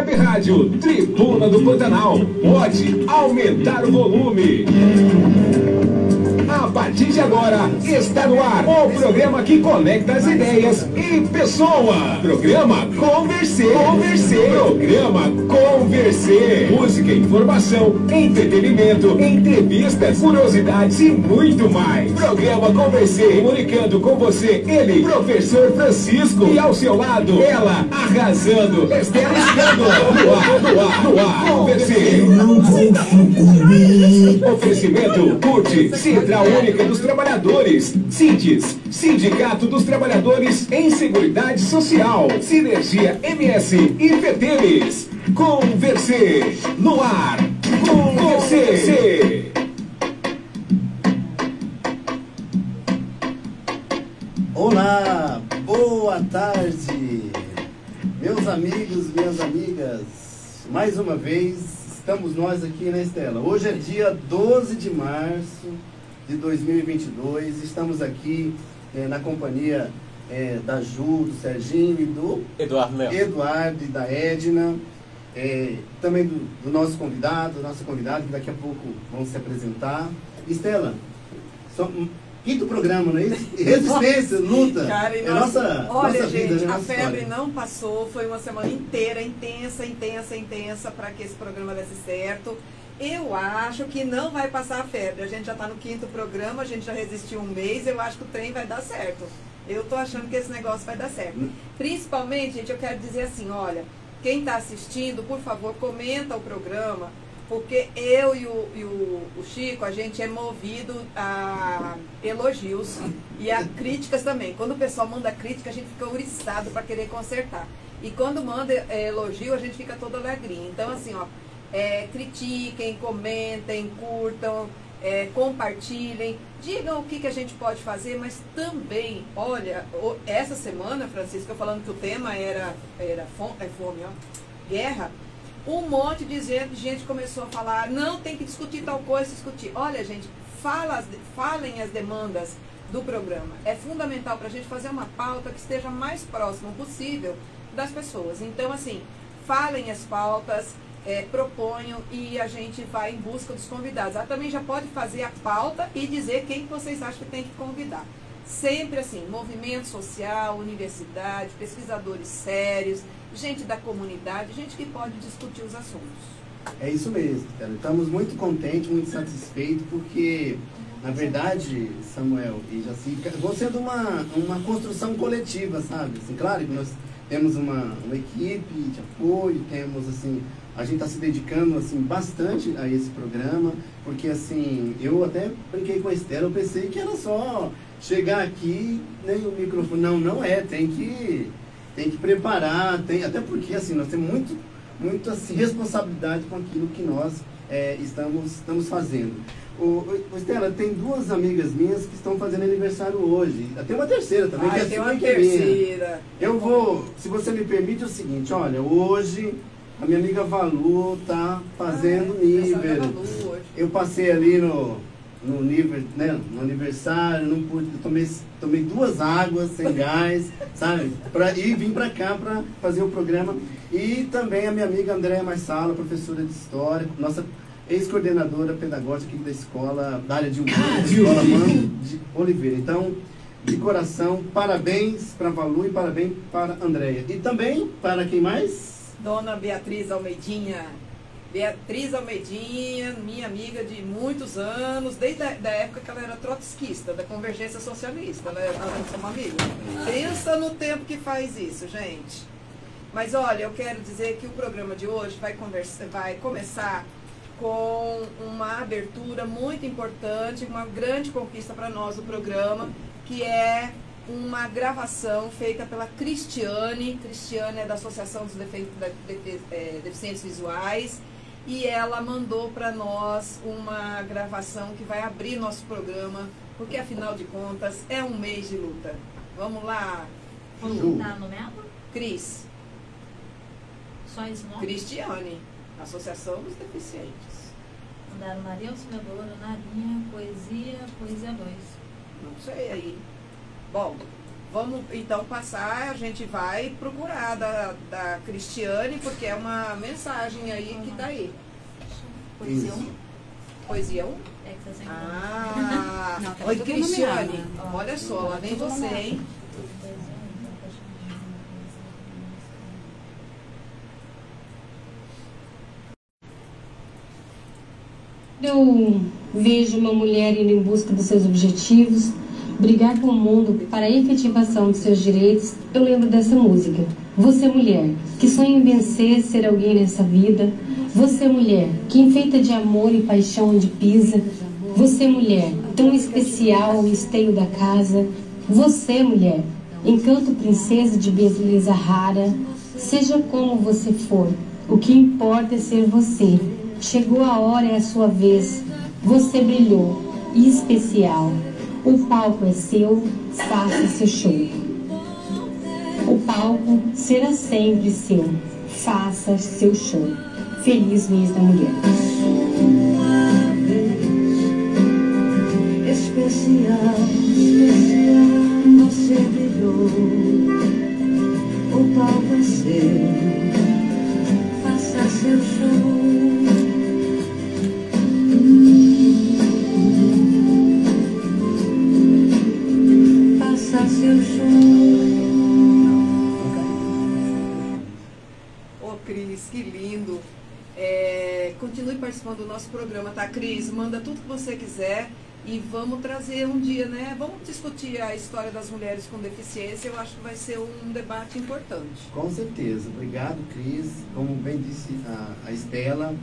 Web Rádio Tribuna do Pantanal. Pode aumentar o volume. A partir de agora, está no ar o programa que conecta as ideias e pessoa. Programa Conversê. Programa Conversê. Música, informação, entretenimento, entrevistas, curiosidades e muito mais. Programa Conversê. Comunicando com você, ele, professor Francisco. E ao seu lado, ela, arrasando. Estela Escândalo. No ar. Conversê. Oferecimento, curte, Central Única dos Trabalhadores, CITES, Sindicato dos Trabalhadores em Seguridade Social, Sinergia MS e FETEMES. Conversê, no ar, Conversê. Olá, boa tarde, meus amigos, minhas amigas. Mais uma vez, estamos nós aqui, né, Estela? Hoje é dia 12 de março de 2022. Estamos aqui na companhia da Ju, do Serginho e do Eduardo e da Edna. Também do nosso convidado, nossa convidada, que daqui a pouco vão se apresentar. Estela, quinto programa, não é isso? Resistência, luta. Cara, é nossa gente, vida, né? a febre não passou, foi uma semana inteira, intensa, para que esse programa desse certo. Eu acho que não vai passar a febre. A gente já está no quinto programa, a gente já resistiu um mês, eu acho que o trem vai dar certo. Eu tô achando que esse negócio vai dar certo. Principalmente, gente, eu quero dizer assim, olha, quem está assistindo, por favor, comenta o programa, porque eu e o Chico, a gente é movido a elogios e a críticas também. Quando o pessoal manda crítica, a gente fica ouriçado para querer consertar. E quando manda elogio, a gente fica todo alegrinho. Então, assim, ó, critiquem, comentem, curtam, compartilhem, digam o que a gente pode fazer, mas também, olha, essa semana, Francisco, eu falando que o tema era fome, ó, guerra, um monte de gente começou a falar, não, tem que discutir tal coisa, discutir. Olha, gente, falem as demandas do programa. É fundamental para a gente fazer uma pauta que esteja mais próximo possível das pessoas. Então, assim, falem as pautas, proponham e a gente vai em busca dos convidados. Ela também já pode fazer a pauta e dizer quem vocês acham que tem que convidar. Sempre assim, movimento social, universidade, pesquisadores sérios, gente da comunidade, gente que pode discutir os assuntos. É isso mesmo, cara. Estamos muito contentes, muito satisfeitos, porque, na verdade, Samuel e Jacica, vão sendo uma construção coletiva, sabe? Assim, claro que nós temos uma equipe de apoio, temos, assim, a gente está se dedicando, assim, bastante a esse programa, porque, assim, eu até brinquei com a Estela, eu pensei que era só chegar aqui, nem o microfone, não é, tem que preparar, até porque, assim, nós temos muito assim, responsabilidade com aquilo que nós estamos fazendo. Estela, tem duas amigas minhas que estão fazendo aniversário hoje. Tem uma terceira também, que é tem uma terceira. Eu vou, se você me permite, é o seguinte, olha, hoje a minha amiga Valu tá fazendo nível. Eu passei ali no nível, né, no aniversário, não pude, tomei 2 águas sem gás, sabe? E vim pra cá pra fazer o programa. E também a minha amiga Andréia Marsala, professora de História, nossa ex-coordenadora pedagógica aqui da escola, da área de humanas, escola Mano de Oliveira. Então, de coração, parabéns para Valu e parabéns para Andréia. E também, para quem mais? Dona Beatriz Almeidinha. Beatriz Almeidinha, minha amiga de muitos anos, desde a época que ela era trotskista, da Convergência Socialista, né? Nós somos amigos. Pensa no tempo que faz isso, gente. Mas olha, eu quero dizer que o programa de hoje vai começar com uma abertura muito importante, uma grande conquista para nós do programa, que é uma gravação feita pela Cristiane. Cristiane é da Associação dos Deficientes Visuais. E ela mandou para nós uma gravação que vai abrir nosso programa, porque afinal de contas é um mês de luta. Vamos lá. Como tá nomeado? Cris. Só esse nome? Cristiane, Associação dos Deficientes. Mandaram Maria Auxiliadora, Narinha, Poesia 2. Não sei aí. Bom, Vamos então passar, a gente vai procurar da Cristiane, porque é uma mensagem aí que tá aí. Poesia Isso. 1? Poesia 1? É que você sempre... Ah, Não, tá oi tudo Cristiane, nomeado. olha só, lá vem Tudo você, nomeado. hein? Eu vejo uma mulher indo em busca dos seus objetivos, brigar com o mundo para a efetivação de seus direitos. Eu lembro dessa música. Você, mulher, que sonha em vencer, ser alguém nessa vida. Você, mulher, que enfeita de amor e paixão onde pisa. Você, mulher, tão especial, o esteio da casa. Você, mulher, encanto princesa de beleza rara. Seja como você for, o que importa é ser você. Chegou a hora, é a sua vez. Você brilhou, e especial. O palco é seu, faça seu show. O palco será sempre seu, faça seu show. Feliz mês da mulher. Especial, você brilhou. O palco é seu, faça seu show. Faça seu show. Ô Cris, que lindo. Continue participando do nosso programa, tá, Cris? Manda tudo que você quiser e vamos trazer um dia, né? Vamos discutir a história das mulheres com deficiência. Eu acho que vai ser um debate importante. Com certeza. Obrigado, Cris. Como bem disse a Estela,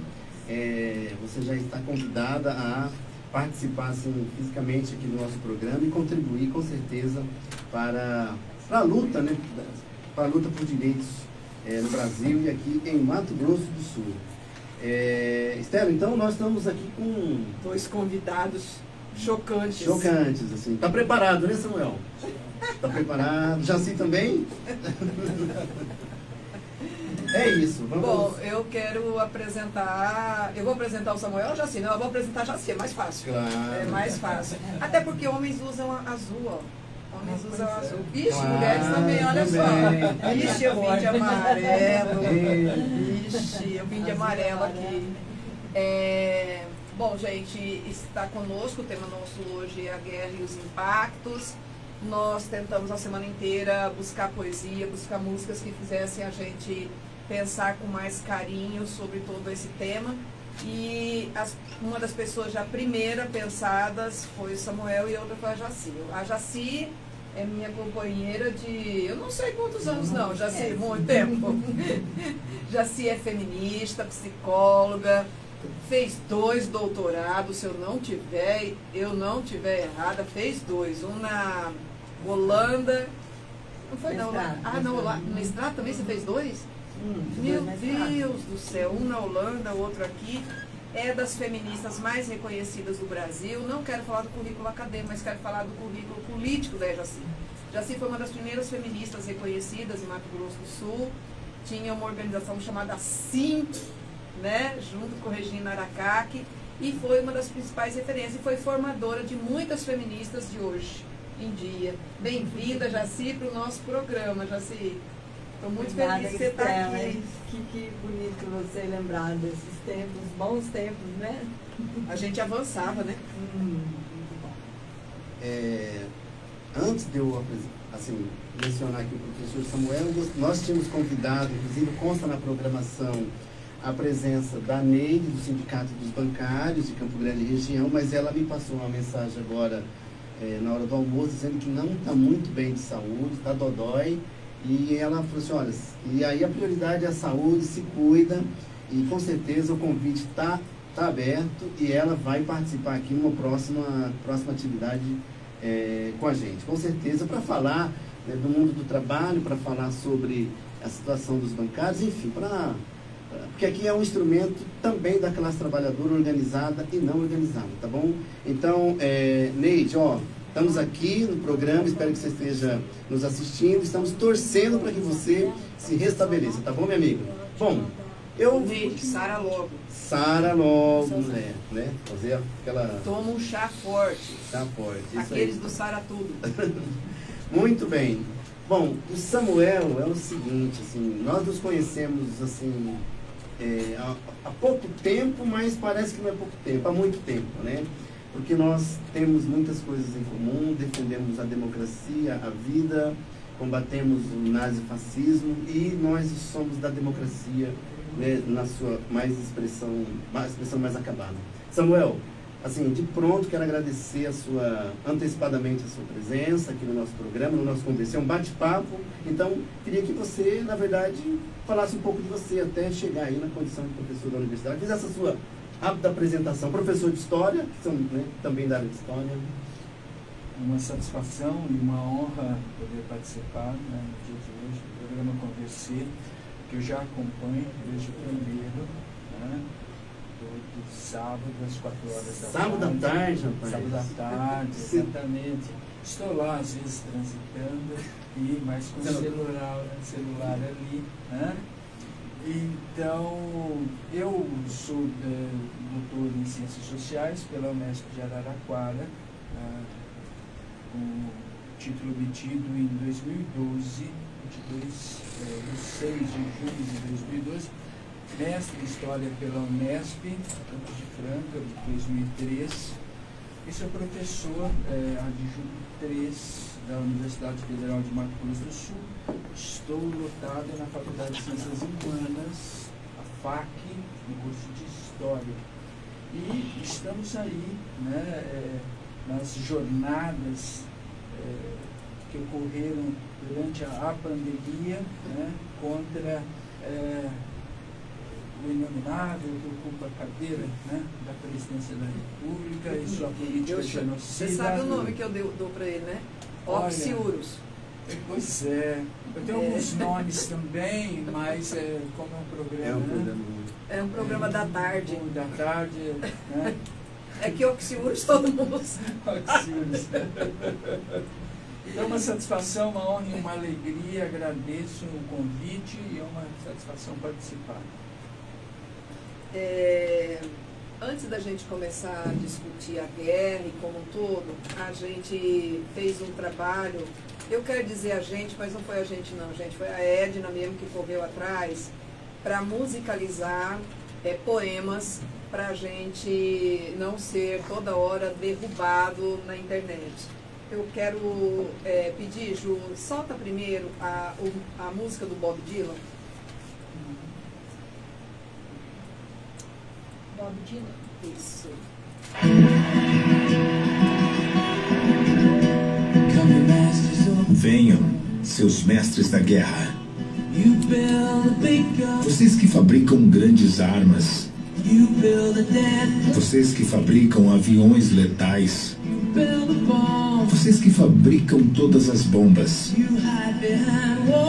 você já está convidada a participar assim, fisicamente aqui do nosso programa e contribuir com certeza para a luta, né? Para a luta por direitos no Brasil e aqui em Mato Grosso do Sul. Estela, então nós estamos aqui com... Dois convidados chocantes. Chocantes, assim. Tá preparado, né, Samuel? Tá preparado? Jaci também? É isso, vamos... Bom, eu quero apresentar... Eu vou apresentar o Samuel ou Jaci? Não, eu vou apresentar Jaci, é mais fácil. Claro. É mais fácil. Até porque homens usam azul, ó. Homens usam azul. Ixi, Claro, mulheres também, olha só. Ixi, eu vim de amarelo. Ixi, eu vim de amarelo aqui. Bom, gente, está conosco, o tema nosso hoje é a guerra e os impactos. Nós tentamos a semana inteira buscar poesia, buscar músicas que fizessem a gente pensar com mais carinho sobre todo esse tema. E uma das pessoas já primeira pensadas foi o Samuel e a outra foi a Jaci. A Jaci é minha companheira de, eu não sei quantos anos não, Jaci, muito tempo. Jaci é feminista, psicóloga, fez 2 doutorados, se eu não tiver errada, fez 2, um na Holanda, não foi na Holanda? Ah, não, no mestrado também você fez 2? Meu Deus do céu, um na Holanda, outro aqui. É das feministas mais reconhecidas do Brasil. Não quero falar do currículo acadêmico, mas quero falar do currículo político da Jaci. Jaci foi uma das primeiras feministas reconhecidas em Mato Grosso do Sul. Tinha uma organização chamada SIM, né, junto com Regina Aracaki, e foi uma das principais referências e foi formadora de muitas feministas de hoje em dia. Bem-vinda, Jaci, para o nosso programa, Jaci. Estou muito feliz que você está aqui. Que bonito você lembrar desses tempos, bons tempos, né? A gente avançava, né? Muito bom. Antes de eu assim, mencionar aqui o professor Samuel, nós tínhamos convidado, inclusive consta na programação, a presença da Neide, do Sindicato dos Bancários de Campo Grande e região, mas ela me passou uma mensagem agora, na hora do almoço, dizendo que não está muito bem de saúde, está dodói. E ela falou assim, olha, e aí a prioridade é a saúde, se cuida, e com certeza o convite está aberto e ela vai participar aqui numa próxima atividade com a gente. Com certeza, para falar do mundo do trabalho, para falar sobre a situação dos bancários, enfim, porque aqui é um instrumento também da classe trabalhadora organizada e não organizada, tá bom? Então, Neide, ó, estamos aqui no programa, espero que você esteja nos assistindo, estamos torcendo para que você se restabeleça, tá bom, minha amiga? Bom, Neide, Sara logo. Sara logo, né? Fazer aquela... Toma um chá forte. Chá forte, isso Aqueles aí. do Sara tudo. Muito bem. Bom, o Samuel é o seguinte, assim, nós nos conhecemos assim, há pouco tempo, mas parece que não é pouco tempo, há muito tempo, né? Porque nós temos muitas coisas em comum, defendemos a democracia, a vida, combatemos o nazifascismo e nós somos da democracia, né, na sua expressão mais acabada. Samuel, assim, de pronto quero agradecer antecipadamente a sua presença aqui no nosso programa, no nosso conversa, é um bate-papo. Então, queria que você, na verdade, falasse um pouco de você até chegar aí na condição de professor da universidade. Fizesse a sua rápida apresentação. Professor de História, são, né, também da área de História. Uma satisfação e uma honra poder participar, né, no dia de hoje do programa Conversê, que eu já acompanho desde o primeiro, né, todo sábado às 4 horas da tarde. Sábado à tarde, rapaz. Sábado à tarde, exatamente. Estou lá, às vezes, transitando, mas com o celular ali, né? Então, eu sou doutor em Ciências Sociais pela Unesp de Araraquara, com título obtido em 2012, 6 de junho de 2012, mestre em História pela Unesp, Campos de Franca, de 2003, e sou professor adjunto 3 da Universidade Federal de Mato Grosso do Sul. Estou lotado na Faculdade de Ciências Humanas, a FAC, no curso de História. E estamos aí, né, nas jornadas que ocorreram durante a pandemia, né, contra o inominável que ocupa a cadeira, né, da presidência da República e sua política genocida. Você sabe o nome que eu dou para ele, né? Oxiurus. Pois é. Eu tenho alguns nomes também, mas como é um programa, é um programa da tarde. Da tarde, né? É que Oxiurus todo mundo sabe. Oxiurus. É uma satisfação, uma honra e uma alegria. Agradeço o convite e é uma satisfação participar. Antes da gente começar a discutir a guerra e como um todo, a gente fez um trabalho, eu quero dizer a gente, mas não foi a gente não, gente, foi a Edna mesmo que correu atrás, para musicalizar poemas, para a gente não ser toda hora derrubado na internet. Eu quero pedir, Ju, solta primeiro a música do Bob Dylan. Bob Dylan. Isso. Venham, seus mestres da guerra. Vocês que fabricam grandes armas. Vocês que fabricam aviões letais. Vocês que fabricam todas as bombas.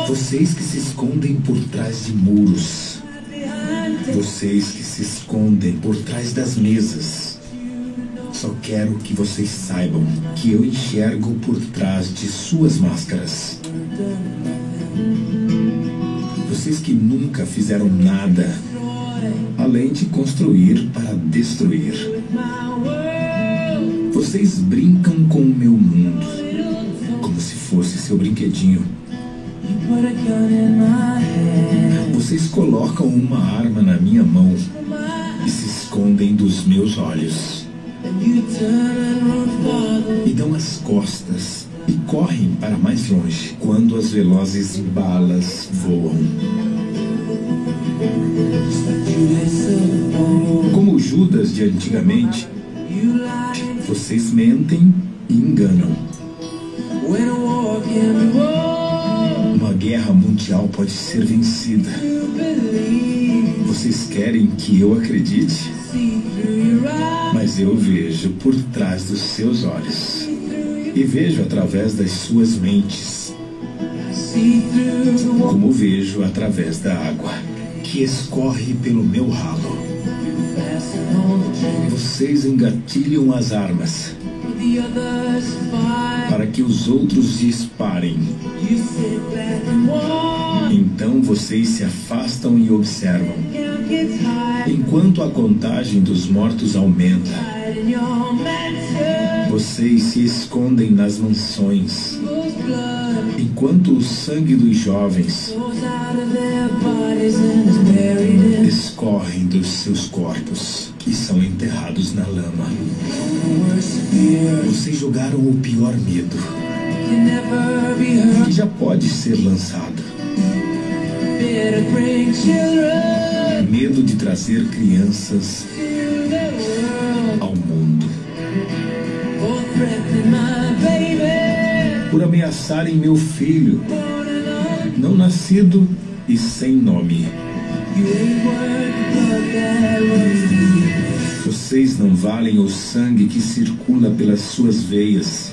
Vocês que se escondem por trás de muros. Vocês que se escondem por trás das mesas. Só quero que vocês saibam que eu enxergo por trás de suas máscaras. Vocês que nunca fizeram nada além de construir para destruir. Vocês brincam com o meu mundo como se fosse seu brinquedinho. Vocês colocam uma arma na minha mão e se escondem dos meus olhos. E dão as costas e correm para mais longe quando as velozes balas voam. Como o Judas de antigamente, vocês mentem e enganam. Uma guerra mundial pode ser vencida. Vocês querem que eu acredite? Mas eu vejo por trás dos seus olhos e vejo através das suas mentes, como vejo através da água que escorre pelo meu ralo. Vocês engatilham as armas para que os outros disparem. Então vocês se afastam e observam, enquanto a contagem dos mortos aumenta. Vocês se escondem nas mansões Enquanto o sangue dos jovens escorrem dos seus corpos e são enterrados na lama, vocês jogaram o pior medo que já pode ser lançado. Medo de trazer crianças ao mundo. Por ameaçarem meu filho, não nascido e sem nome. Vocês não valem o sangue que circula pelas suas veias.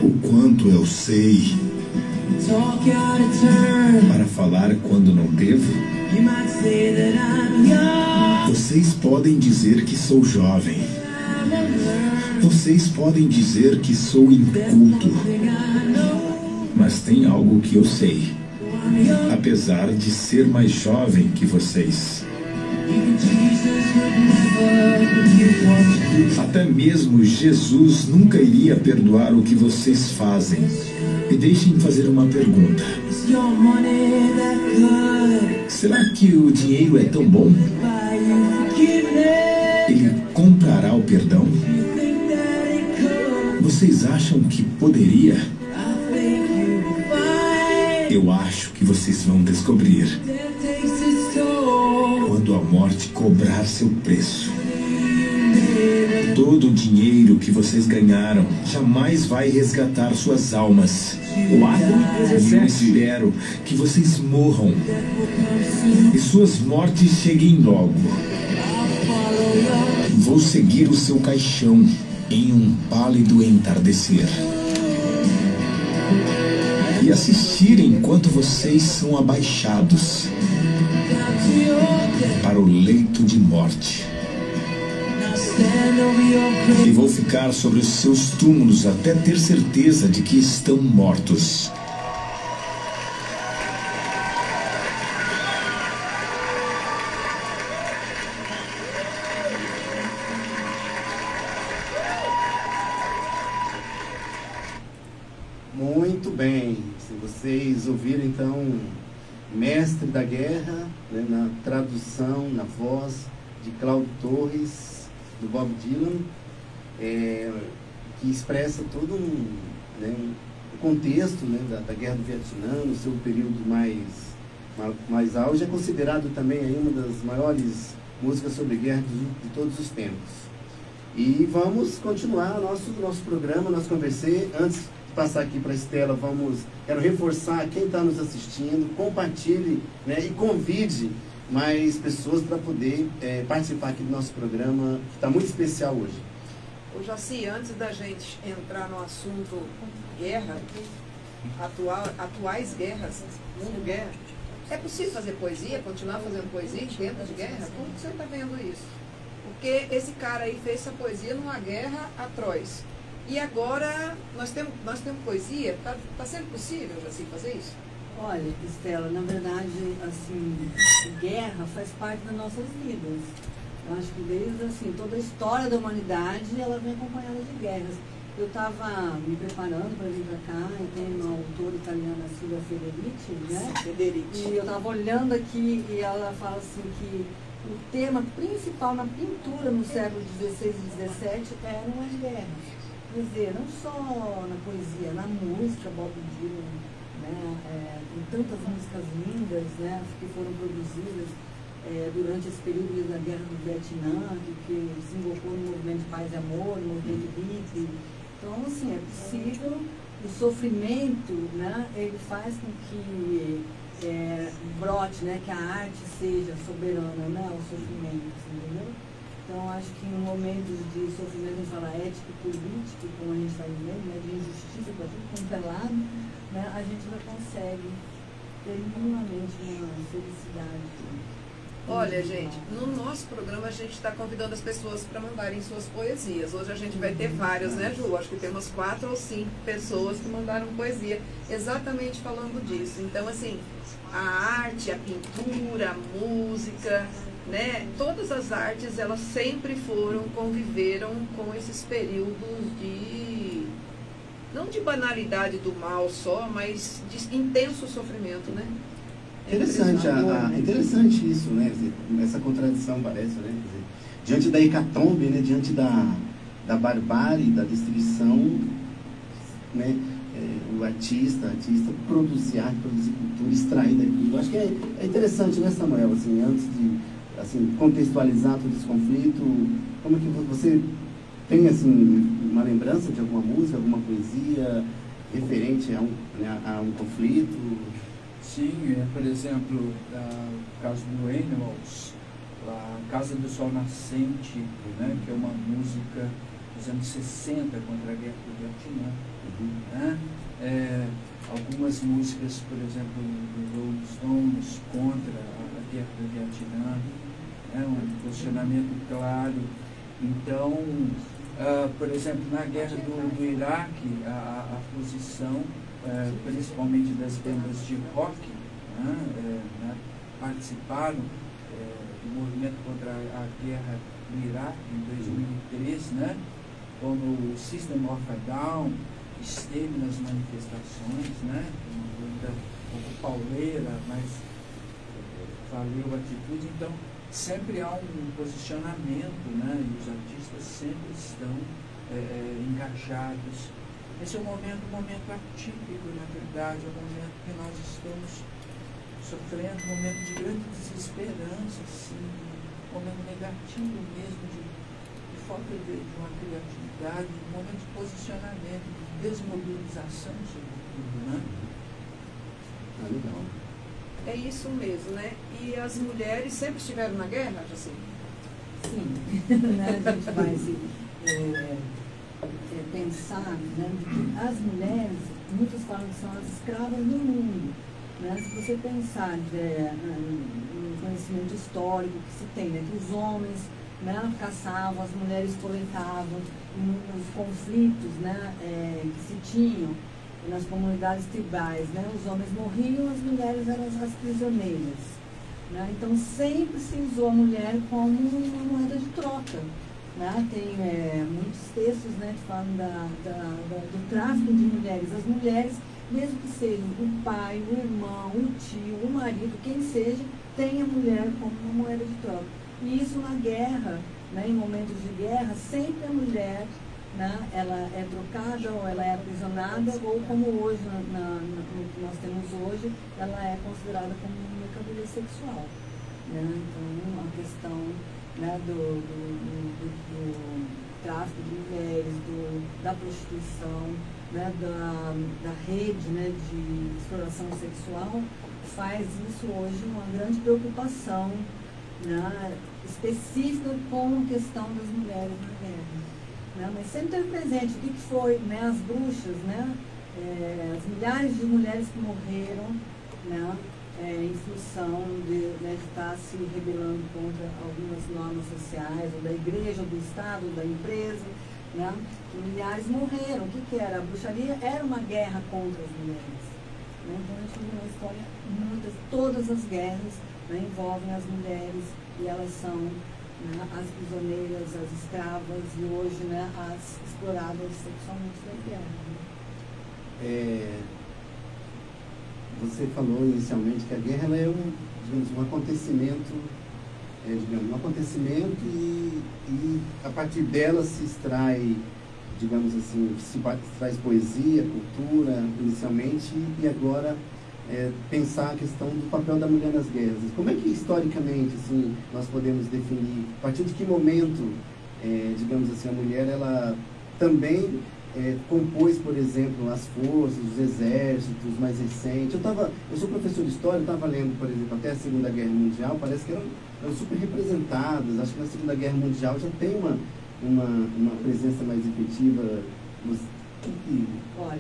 O quanto eu sei para falar quando não devo. Vocês podem dizer que sou jovem. Vocês podem dizer que sou inculto. Mas tem algo que eu sei, apesar de ser mais jovem que vocês. Até mesmo Jesus nunca iria perdoar o que vocês fazem. Me deixem fazer uma pergunta. Será que o dinheiro é tão bom? Ele comprará o perdão? Vocês acham que poderia? Eu acho que vocês vão descobrir quando a morte cobrar seu preço. Todo o dinheiro que vocês ganharam jamais vai resgatar suas almas. Eu espero que vocês morram e suas mortes cheguem logo. Vou seguir o seu caixão em um pálido entardecer e assistir enquanto vocês são abaixados para o leito de morte. E vou ficar sobre os seus túmulos até ter certeza de que estão mortos. Muito bem. Se vocês ouviram, então, Mestre da Guerra, né, na tradução, na voz de Cláudio Torres, do Bob Dylan, que expressa todo um contexto, né, da Guerra do Vietnã, no seu período mais auge. É considerado também aí uma das maiores músicas sobre guerra de todos os tempos. E vamos continuar nosso programa, nosso conversê. Antes de passar aqui para a Estela, quero reforçar quem está nos assistindo, compartilhe, né, e convide mais pessoas para poder participar aqui do nosso programa, que está muito especial hoje. Ô Jaci, antes da gente entrar no assunto guerra, atuais guerras, mundo guerra, é possível fazer poesia, continuar fazendo poesia em tempos de guerra? Como que você está vendo isso? Porque esse cara aí fez essa poesia numa guerra atroz. E agora nós temos poesia? Está sendo possível, Jaci, fazer isso? Olha, Estela, na verdade, assim, guerra faz parte das nossas vidas. Eu acho que desde, assim, toda a história da humanidade, ela vem acompanhada de guerras. Eu estava me preparando para vir para cá, e tem uma autora italiana, Silvia Federici, né? Federici. E eu estava olhando aqui e ela fala assim que o tema principal na pintura no século XVI e XVII eram as guerras. Quer dizer, não só na poesia, na música, Bob Dylan, né? Tem tantas músicas lindas, né, que foram produzidas durante esse período da Guerra do Vietnã, que desembocou no movimento de paz e amor, no movimento hippie. Então, assim, é possível. O sofrimento, né, ele faz com que brote, né, que a arte seja soberana, né, ao sofrimento, entendeu? Então, acho que em momentos de sofrimento, a gente fala ético e político, como a gente está vivendo, né, de injustiça para tudo quanto é lado, né, a gente não consegue ter minimamente uma felicidade. Olha, gente, no nosso programa a gente está convidando as pessoas para mandarem suas poesias. Hoje a gente vai ter várias, né, Ju? Acho que tem umas 4 ou 5 pessoas que mandaram poesia exatamente falando disso. Então, assim, a arte, a pintura, a música, né? Todas as artes, elas sempre conviveram com esses períodos de, não de banalidade do mal só, mas de intenso sofrimento, né? Interessante isso, né? Essa contradição parece, né? Quer dizer, diante da hecatombe, né? Diante da barbárie, da destruição, né? O artista produzir arte, produzir cultura, extrair daquilo. Eu acho que é interessante, né, Samuel? Assim, antes de contextualizar todo esse conflito, como é que você tem assim, uma lembrança de alguma música, alguma poesia referente a um conflito? Sim, por exemplo, o caso do Animals, a Casa do Sol Nascente, né, que é uma música dos anos 60 contra a guerra do Vietnã. Né? Algumas músicas, por exemplo, do Rolling Stones contra a guerra do Vietnã, né, um posicionamento claro. Então, por exemplo, na guerra do Iraque, a posição, principalmente das bandas de rock, né, participaram do movimento contra a guerra do Iraque em 2003, né, como o System of a Down esteve nas manifestações, né, uma banda um pouco pauleira, mas valeu a atitude. Então, sempre há um posicionamento, né, e os artistas sempre estão engajados. Esse é um momento atípico, na verdade, é um momento que nós estamos sofrendo, um momento de grande desesperança, assim, um momento negativo mesmo, de falta de uma criatividade, um momento de posicionamento, de desmobilização, sobretudo, né? Legal. É isso mesmo, né? E as mulheres sempre estiveram na guerra, assim? Sim, né? A gente vai pensar, né, que as mulheres, muitos falam que são as escravas do mundo. Né? Se você pensar no conhecimento histórico que se tem, né, que os homens, né, caçavam, as mulheres coletavam, nos conflitos, né, que se tinham nas comunidades tribais, né, os homens morriam, as mulheres eram as prisioneiras. Né? Então sempre se usou a mulher como uma moeda de troca. Né? Tem muitos textos, né, que falam do tráfico de mulheres. As mulheres, mesmo que sejam o pai, o irmão, o tio, o marido, quem seja, tem a mulher como uma moeda de troca. E isso na guerra, né, em momentos de guerra, sempre a mulher, né, ela é trocada ou ela é aprisionada, ou como hoje, no que nós temos hoje, ela é considerada como uma mercadoria sexual. Né? Então, a questão, né, do tráfico de mulheres, da prostituição, né, da rede, né, de exploração sexual, faz isso hoje uma grande preocupação, né, específica com a questão das mulheres na guerra. Né? Mas sempre teve presente o que foi, né, as bruxas, né, as milhares de mulheres que morreram, né, em função de estar se rebelando contra algumas normas sociais, ou da igreja, ou do Estado, ou da empresa, né? E milhares morreram. O que era? A bruxaria era uma guerra contra as mulheres. Né? Então a gente viu na história, todas as guerras, né, envolvem as mulheres, e elas são, né, as prisioneiras, as escravas, e hoje, né, as exploradas sexualmente da guerra. Né? Você falou inicialmente que a guerra ela é um acontecimento, um acontecimento e a partir dela se extrai, digamos assim, se traz poesia, cultura, inicialmente, e agora pensar a questão do papel da mulher nas guerras. Como é que historicamente, assim, nós podemos definir, a partir de que momento, digamos assim, a mulher ela também compôs, por exemplo, as forças, os exércitos mais recentes. Eu sou professor de história, eu estava lendo, por exemplo, até a Segunda Guerra Mundial, parece que eram super representadas. Acho que na Segunda Guerra Mundial já tem uma presença mais efetiva. Olha,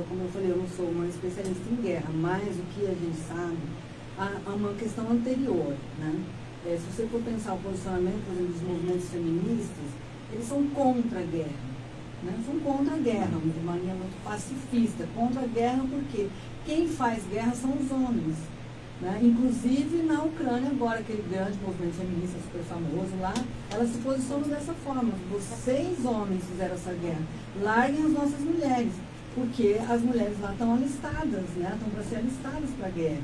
como eu falei, eu não sou uma especialista em guerra, mas o que a gente sabe, há uma questão anterior, né? se você for pensar o posicionamento, por exemplo, dos movimentos feministas, eles são contra a guerra. Né? São contra a guerra, de maneira muito pacifista. Contra a guerra porque quem faz guerra são os homens. Né? Inclusive na Ucrânia, agora, aquele grande movimento feminista super famoso lá, elas se posicionam dessa forma. Vocês, homens, fizeram essa guerra. Larguem as nossas mulheres. Porque as mulheres lá estão alistadas, né? Estão para ser alistadas para a guerra.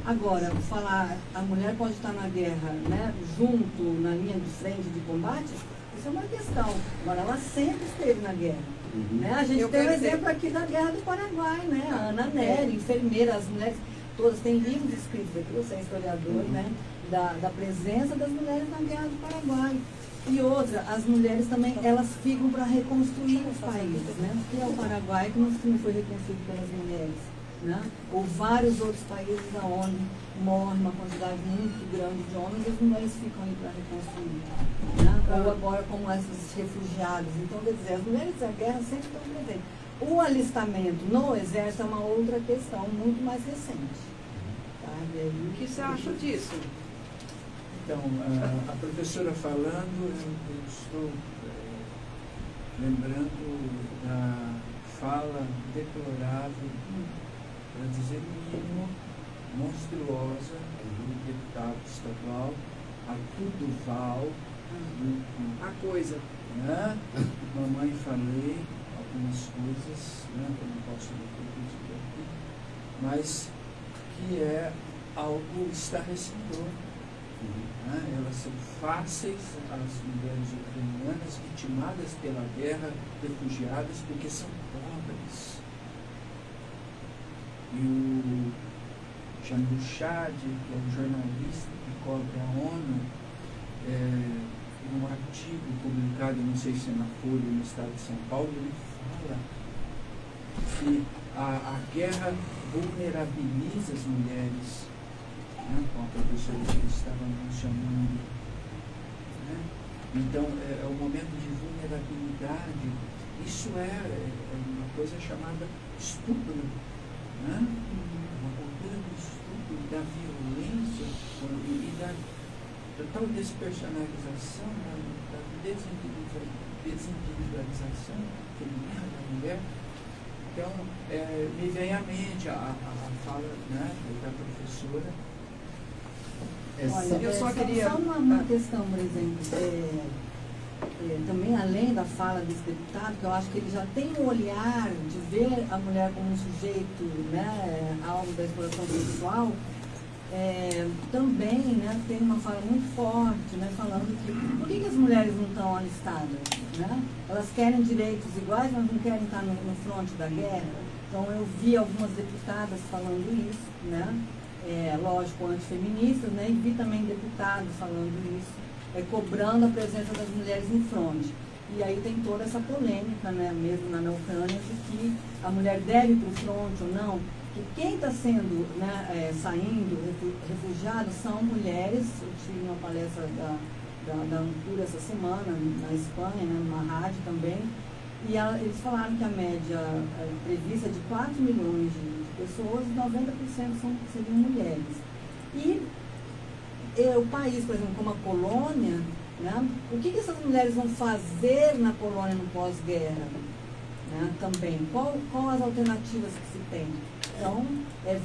Agora, falar a mulher pode estar na guerra, né? Junto, na linha de frente de combate, isso é uma questão. Agora, ela sempre esteve na guerra. Né? A gente tem um exemplo aqui da Guerra do Paraguai, né? A Ana Nery, enfermeira, as mulheres, todas têm livros escritos aqui, você é historiador, né? Da presença das mulheres na Guerra do Paraguai. E outra, as mulheres também, elas ficam para reconstruir os países, né? Que é o Paraguai, que não foi reconstruído pelas mulheres, né? Ou vários outros países onde morre uma quantidade muito grande de homens e as mulheres ficam aí para reconstruir, né? Ou agora como esses refugiados. Então, quer dizer, as mulheres da guerra sempre estão presentes. O alistamento no exército é uma outra questão muito mais recente. Tá? O que você acha disso? Então, a professora falando, eu estou lembrando da fala deplorável, para dizer mínimo, monstruosa, do deputado estadual Arthur Duval. A coisa. Né? Mamãe falei algumas coisas, né, que eu não posso repetir aqui, mas que é algo estarrecedor. Elas são fáceis, as mulheres ucranianas vitimadas pela guerra, refugiadas, porque são pobres. E o Jamil Chad, que é um jornalista que cobre a ONU, em um artigo publicado, não sei se é na Folha, no estado de São Paulo, ele fala que a guerra vulnerabiliza as mulheres, né, como a professora que estava mencionando. Né? Então, é um momento de vulnerabilidade. Isso é uma coisa chamada estupro. Né? Uma cultura do estupro, da violência e da total despersonalização, da desindividualização feminina da mulher. Então, me vem à mente a fala, né, da professora. Olha, eu só queria... Só uma questão, por exemplo, também além da fala desse deputado, que eu acho que ele já tem um olhar de ver a mulher como um sujeito, né, alvo da exploração sexual, também, né, tem uma fala muito forte, né, falando que por que as mulheres não estão alistadas? Né? Elas querem direitos iguais, mas não querem estar no fronte da guerra. Então eu vi algumas deputadas falando isso, né? Lógico, antifeministas, né? E vi também deputados falando isso, cobrando a presença das mulheres em fronte. E aí tem toda essa polêmica, né, mesmo na Ucrânia, de que a mulher deve ir para o fronte ou não. Que quem está sendo, né, saindo, refugiado, são mulheres. Eu tive uma palestra da Ancura essa semana, na Espanha, né, numa rádio também, e eles falaram que a média prevista é de 4 milhões de pessoas, 90% seriam mulheres. E o país, por exemplo, como a Polônia, né, o que essas mulheres vão fazer na Polônia no pós-guerra? Né, também, qual as alternativas que se tem? Então,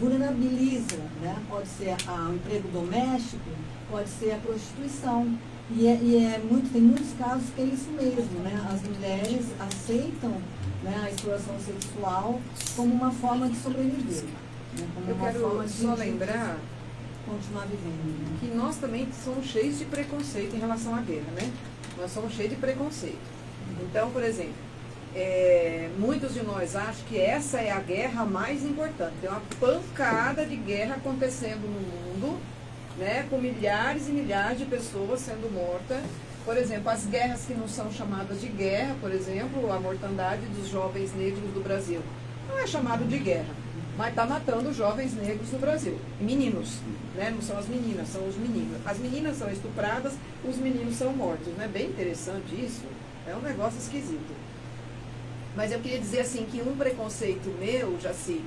vulnerabiliza, né? Pode ser o emprego doméstico, pode ser a prostituição. E tem muitos casos que é isso mesmo, né? As mulheres aceitam, né, a exploração sexual como uma forma de sobreviver. Né? Como eu uma quero forma só de lembrar continuar vivendo. Né? que nós também somos cheios de preconceito em relação à guerra, né? Nós somos cheios de preconceito. Então, por exemplo, muitos de nós acham que essa é a guerra mais importante. Tem uma pancada de guerra acontecendo no mundo, né, com milhares e milhares de pessoas sendo mortas. Por exemplo, as guerras que não são chamadas de guerra, por exemplo, a mortandade dos jovens negros do Brasil. Não é chamado de guerra, mas está matando jovens negros no Brasil. Meninos, né? Não são as meninas, são os meninos. As meninas são estupradas, os meninos são mortos. Não é bem interessante isso? É um negócio esquisito. Mas eu queria dizer assim que um preconceito meu, Jaci,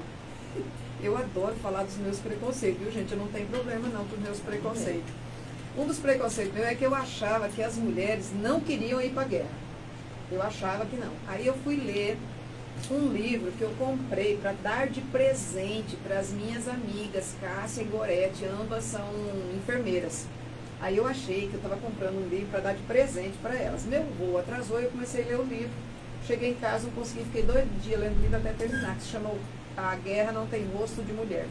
eu adoro falar dos meus preconceitos, viu, gente? Eu não tenho problema não com os meus preconceitos. Um dos preconceitos meus é que eu achava que as mulheres não queriam ir para a guerra. Eu achava que não. Aí eu fui ler um livro que eu comprei para dar de presente para as minhas amigas, Cássia e Gorete, ambas são enfermeiras. Aí eu achei que eu estava comprando um livro para dar de presente para elas. Meu voo atrasou e eu comecei a ler o livro. Cheguei em casa, não consegui, fiquei 2 dias lendo o livro até terminar, que se chama A Guerra Não Tem Rosto de Mulher,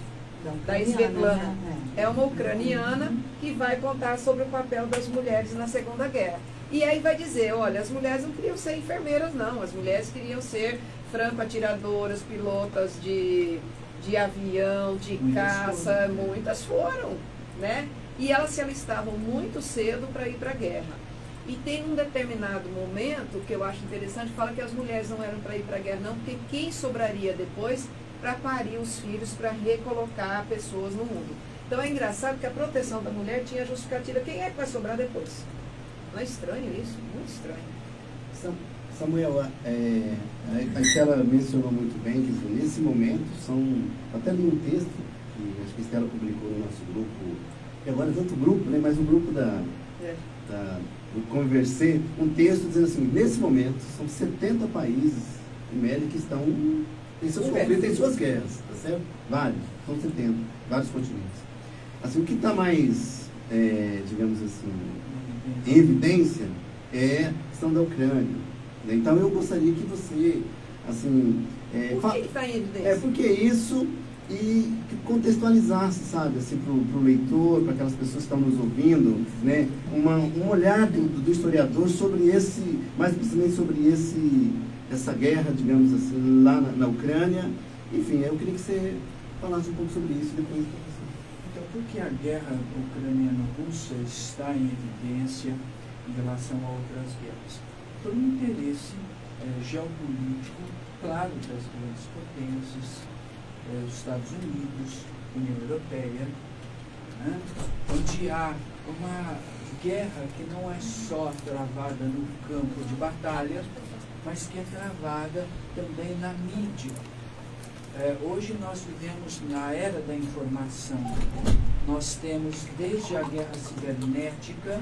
da Svetlana. Né? É uma ucraniana que vai contar sobre o papel das mulheres na Segunda Guerra. E aí vai dizer, olha, as mulheres não queriam ser enfermeiras, não. As mulheres queriam ser franco-atiradoras, pilotas de avião, de caça, muitas foram, né? E elas se alistavam muito cedo para ir para a guerra. E tem um determinado momento que eu acho interessante, fala que as mulheres não eram para ir para a guerra, não, porque quem sobraria depois para parir os filhos, para recolocar pessoas no mundo. Então é engraçado que a proteção da mulher tinha justificativa. Quem é que vai sobrar depois? Não é estranho isso? Muito estranho. Samuel, a Estela mencionou muito bem que nesse momento até li um texto que acho que a Estela publicou no nosso grupo, e agora é tanto grupo, né, mas um grupo do Conversê, um texto dizendo assim, nesse momento são 70 países em média que estão em seus conflitos, em suas guerras, tá certo? Vários, são 70, vários continentes. Assim, o que está mais, digamos assim, em evidência é a questão da Ucrânia. Então eu gostaria que você, assim... Por que está em evidência? Porque isso, e que contextualizasse, sabe, assim, para o leitor, para aquelas pessoas que estão nos ouvindo, né, um olhar do historiador sobre mais precisamente sobre essa guerra, digamos assim, lá na Ucrânia. Enfim, eu queria que você falasse um pouco sobre isso depois. Então, por que a guerra ucraniano-russa está em evidência em relação a outras guerras? Por um interesse geopolítico claro das grandes potências, os Estados Unidos, União Europeia, né, onde há uma guerra que não é só travada no campo de batalha, mas que é travada também na mídia. Hoje nós vivemos na era da informação. Nós temos desde a guerra cibernética,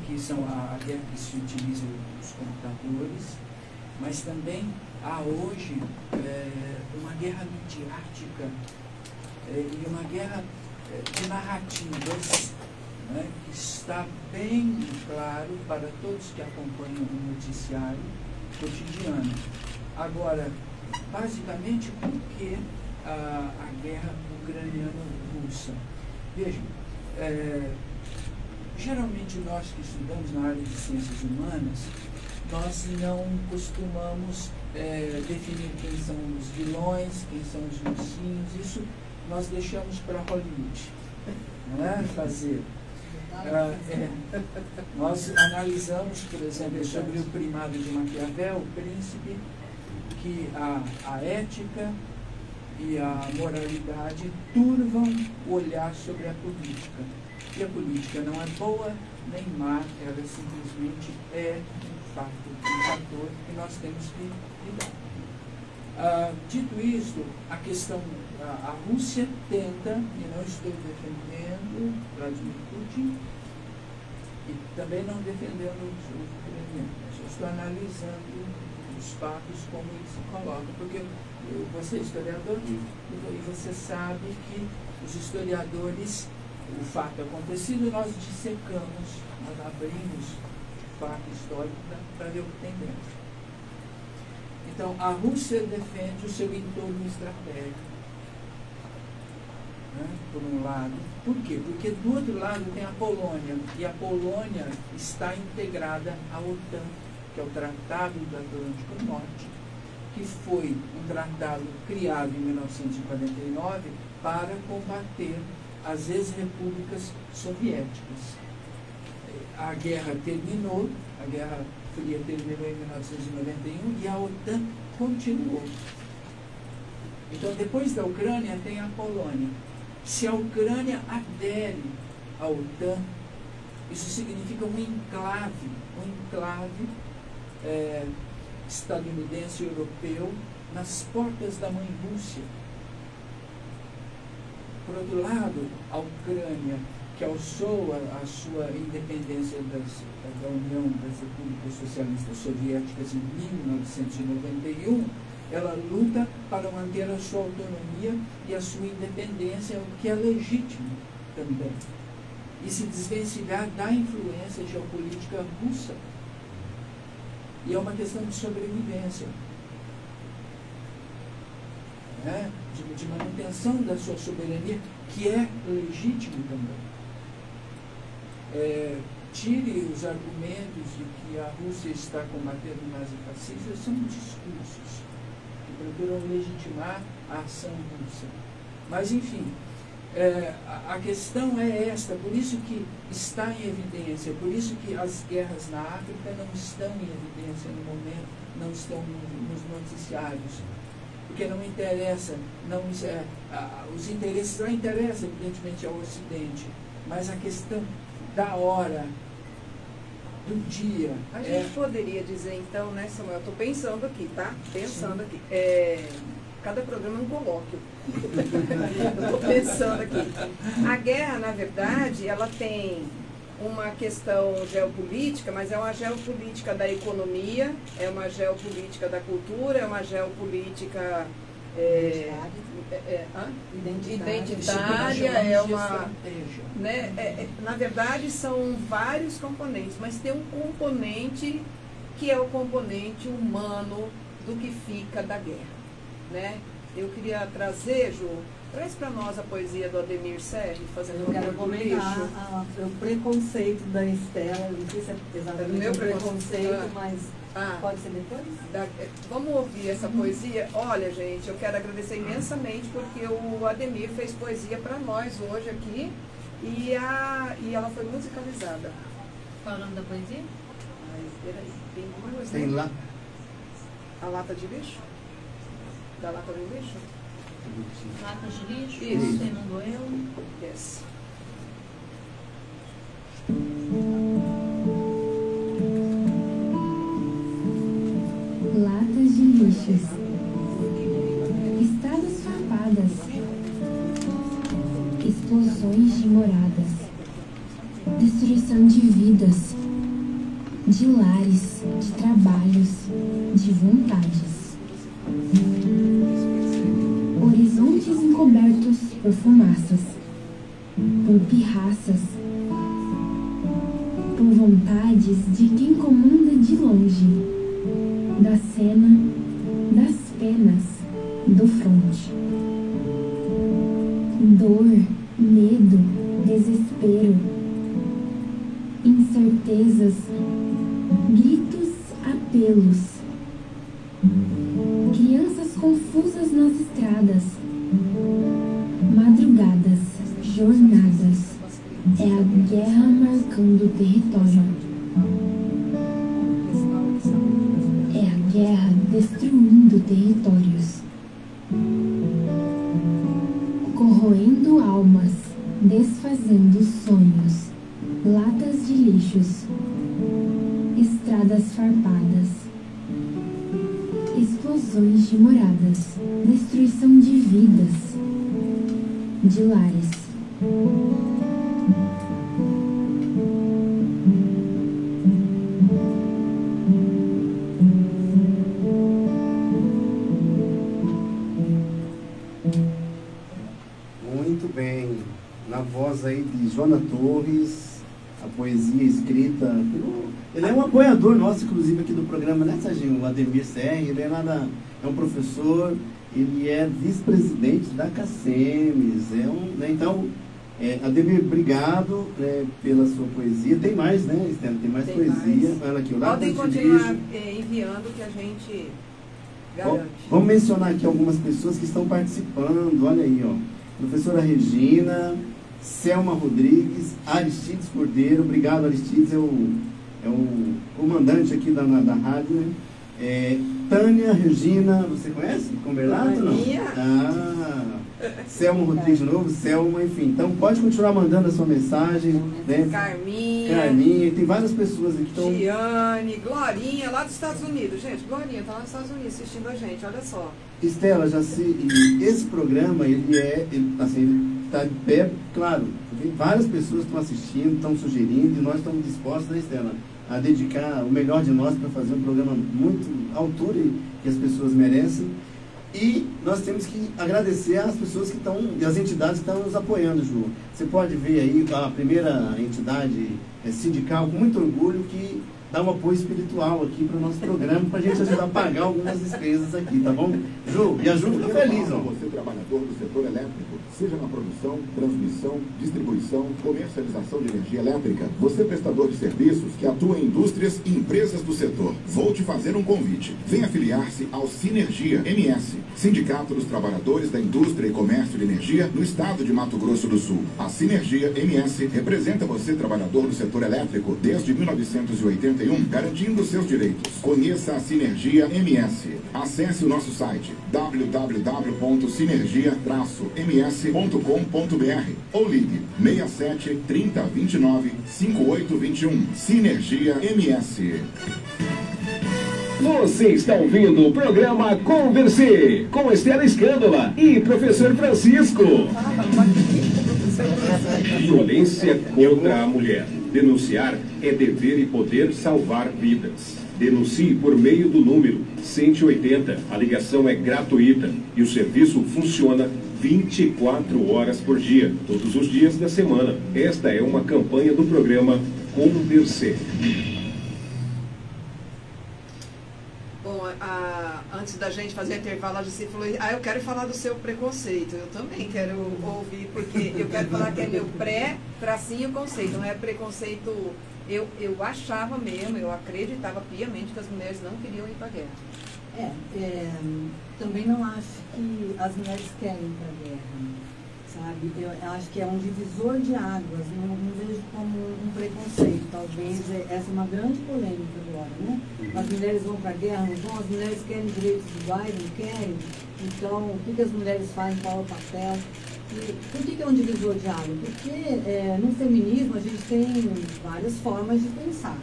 que são a guerra que se utiliza os computadores, mas também há hoje uma guerra midiática e uma guerra de narrativas, né, que está bem claro para todos que acompanham o noticiário cotidiano. Agora, basicamente, por que a guerra ucraniano-russa? Vejam, geralmente nós que estudamos na área de ciências humanas, nós não costumamos definir quem são os vilões, quem são os mocinhos. Isso nós deixamos para Hollywood, não é? Fazer. Nós analisamos, por exemplo, sobre o primado de Maquiavel, o príncipe, que a ética e a moralidade turvam o olhar sobre a política. E a política não é boa nem má, ela simplesmente é um fator que nós temos que lidar. Dito isto, a questão, a Rússia tenta, e não estou defendendo Vladimir Putin, e também não defendendo os ucranianos, eu estou analisando os fatos como eles se colocam, porque você é historiador e você sabe que os historiadores, o fato acontecido, nós dissecamos, nós abrimos o fato histórico para ver o que tem dentro. Então, a Rússia defende o seu entorno estratégico, né, por um lado. Por quê? Porque do outro lado tem a Polônia, e a Polônia está integrada à OTAN, que é o Tratado do Atlântico Norte, que foi um tratado criado em 1949 para combater as ex-repúblicas soviéticas. A guerra terminou, a Guerra Fria terminou em 1991 e a OTAN continuou. Então, depois da Ucrânia, tem a Polônia. Se a Ucrânia adere à OTAN, isso significa um enclave estadunidense e europeu nas portas da mãe Rússia. Por outro lado, a Ucrânia que alçou a sua independência da União das Repúblicas Socialistas Soviéticas em 1991, ela luta para manter a sua autonomia e a sua independência, o que é legítimo também, e se desvencilhar da influência geopolítica russa. E é uma questão de sobrevivência, né? De manutenção da sua soberania, que é legítimo também. Tire os argumentos de que a Rússia está combatendo o nazifascismo, são discursos que procuram legitimar a ação russa. Mas, enfim, a questão é esta, por isso que está em evidência, por isso que as guerras na África não estão em evidência no momento, não estão nos noticiários, porque não interessa, os interesses não interessam, evidentemente, ao Ocidente, mas a questão da hora, do dia. A gente poderia dizer, então, né, Samuel, estou pensando aqui, tá? Pensando aqui. Cada programa é um colóquio. Estou pensando aqui. A guerra, na verdade, ela tem uma questão geopolítica, mas é uma geopolítica da economia, é uma geopolítica da cultura, é uma geopolítica identitária, é uma, né, na verdade são vários componentes, mas tem um componente que é o componente humano do que fica da guerra, né? Eu queria trazer, Ju, traz para nós a poesia do Ademir Serri, fazendo Eu quero comentar o preconceito da Estela, não sei se é exatamente meu preconceito, mas pode ser depois? Vamos ouvir essa poesia? Olha, gente, eu quero agradecer imensamente porque o Ademir fez poesia para nós hoje aqui e ela foi musicalizada. Qual é o nome da poesia? Peraí, tem duas, Tem né? lá. A lata de lixo? Da lata de lixo? Latas de lixo? Isso. Ontem não doeu? Yes. Latas de lixos, estradas farpadas, explosões de moradas, destruição de vidas, de lares, de trabalhos, de vontades. Horizontes encobertos por fumaças, por pirraças, por vontades de quem comanda de longe, da cena, das penas, do fronte. Dor, medo, desespero, incertezas, gritos, apelos. Crianças confusas nas estradas, madrugadas, jornadas. É a guerra marcando o território. Guerra destruindo territórios, corroendo almas, desfazendo sonhos, latas de lixos, estradas farpadas, explosões de moradas, destruição de vidas, de lares. Aí de Joana Torres, a poesia escrita ele é um apoiador nosso, inclusive, aqui do programa, né, Serginho? O Ademir Serri, ele é um professor, ele é vice-presidente da CACEMES, né, então, Ademir, obrigado pela sua poesia. Tem mais, né, Estela? Tem mais poesia. Mais. Olha aqui, o podem continuar enviando que a gente garante. Vamos mencionar aqui algumas pessoas que estão participando, olha aí, ó. Professora Regina, Selma Rodrigues, Aristides Cordeiro, obrigado Aristides, é o comandante aqui da rádio, né? Tânia Regina, você conhece? Converlato, não? Selma Rodrigues de novo, Selma, enfim, então pode continuar mandando a sua mensagem, né? Carminha, tem várias pessoas aqui que estão... Giane, Glorinha, lá dos Estados Unidos, gente, Glorinha tá lá nos Estados Unidos assistindo a gente, olha só. Estela, esse programa, ele está de pé, claro, tem várias pessoas que estão assistindo, estão sugerindo, e nós estamos dispostos, né, Estela, a dedicar o melhor de nós para fazer um programa muito à altura que as pessoas merecem. E nós temos que agradecer às pessoas que estão, e às entidades que estão nos apoiando, Ju. Você pode ver aí a primeira entidade sindical, com muito orgulho, que dá um apoio espiritual aqui para o nosso programa, para a gente ajudar a pagar algumas despesas aqui, tá bom? Ju, e a Ju fica feliz, ó. Você, trabalhador do setor elétrico, seja na produção, transmissão, distribuição, comercialização de energia elétrica, você prestador de serviços que atua em indústrias e empresas do setor, vou te fazer um convite. Venha filiar-se ao Sinergia MS, Sindicato dos Trabalhadores da Indústria e Comércio de Energia no estado de Mato Grosso do Sul. A Sinergia MS representa você, trabalhador do setor elétrico, desde 1981, garantindo seus direitos. Conheça a Sinergia MS. Acesse o nosso site www.sinergia-ms.com.br ou ligue 67 30 29 5821. Sinergia MS. Você está ouvindo o programa Conversê, com Estela Escândola e Professor Francisco. Violência contra a mulher. Denunciar é dever e poder salvar vidas. Denuncie por meio do número 180. A ligação é gratuita e o serviço funciona 24 horas por dia, todos os dias da semana. Esta é uma campanha do programa Conversê. Bom, antes da gente fazer a intervalo, a Jussi falou, eu quero falar do seu preconceito. Eu também quero ouvir, porque eu quero falar que é meu pré-tracinho conceito, não é preconceito. Eu achava mesmo, eu acreditava piamente que as mulheres não queriam ir para a guerra. Também não acho que as mulheres querem ir para a guerra, sabe? Eu acho que é um divisor de águas, não vejo como um preconceito. Talvez essa é uma grande polêmica agora, né? As mulheres vão para a guerra, não vão? As mulheres querem direitos iguais, não querem? Então, o que as mulheres fazem, qual é o papel? E por que é um divisor de águas? Porque no feminismo a gente tem várias formas de pensar.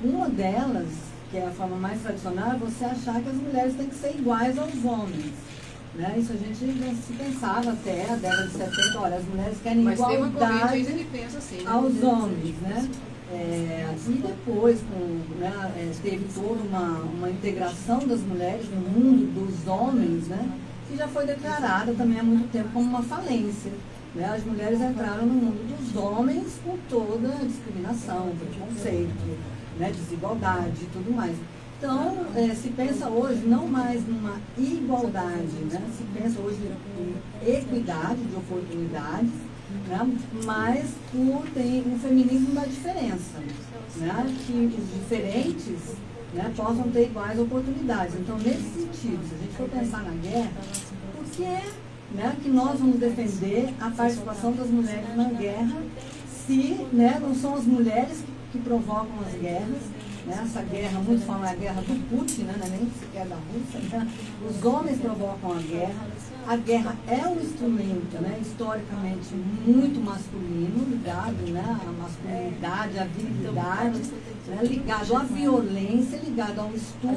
Uma delas, que é a forma mais tradicional, é você achar que as mulheres têm que ser iguais aos homens. Né? Isso a gente já se pensava até a década de 70, olha, as mulheres querem igualdade aos homens. Né? E depois teve toda uma integração das mulheres no mundo dos homens, né? Que já foi declarada também há muito tempo como uma falência. Né? As mulheres entraram no mundo dos homens com toda a discriminação, preconceito, né? Desigualdade e tudo mais. Então, se pensa hoje não mais numa igualdade, né? Se pensa hoje em equidade de oportunidades, né? Mas tem um feminismo da diferença, né? Que os diferentes, né, possam ter iguais oportunidades. Então, nesse sentido, se a gente for pensar na guerra, por que, né, que nós vamos defender a participação das mulheres na guerra se, né, não são as mulheres que provocam as guerras? Né? Essa guerra, muitos falam, é a guerra do Putin, né? Não é nem sequer da Rússia. Né? Os homens provocam a guerra. A guerra é um instrumento, né, historicamente muito masculino, ligado, né, à masculinidade, à virilidade, né, ligado à violência, ligado ao estupro.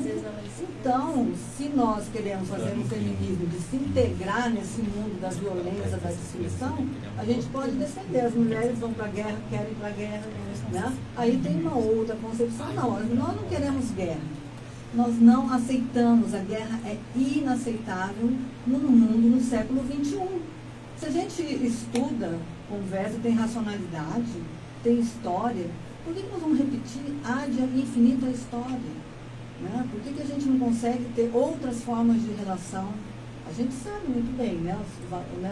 Então, se nós queremos fazer um feminismo de se integrar nesse mundo da violência, da destruição, a gente pode defender. As mulheres vão para a guerra, querem ir para a guerra. Né? Aí tem uma outra concepção, nós não queremos guerra. Nós não aceitamos, a guerra é inaceitável no mundo no século XXI. Se a gente estuda, conversa, tem racionalidade, tem história, por que nós vamos repetir ad infinito a história? Né? Por que a gente não consegue ter outras formas de relação? A gente sabe muito bem, né,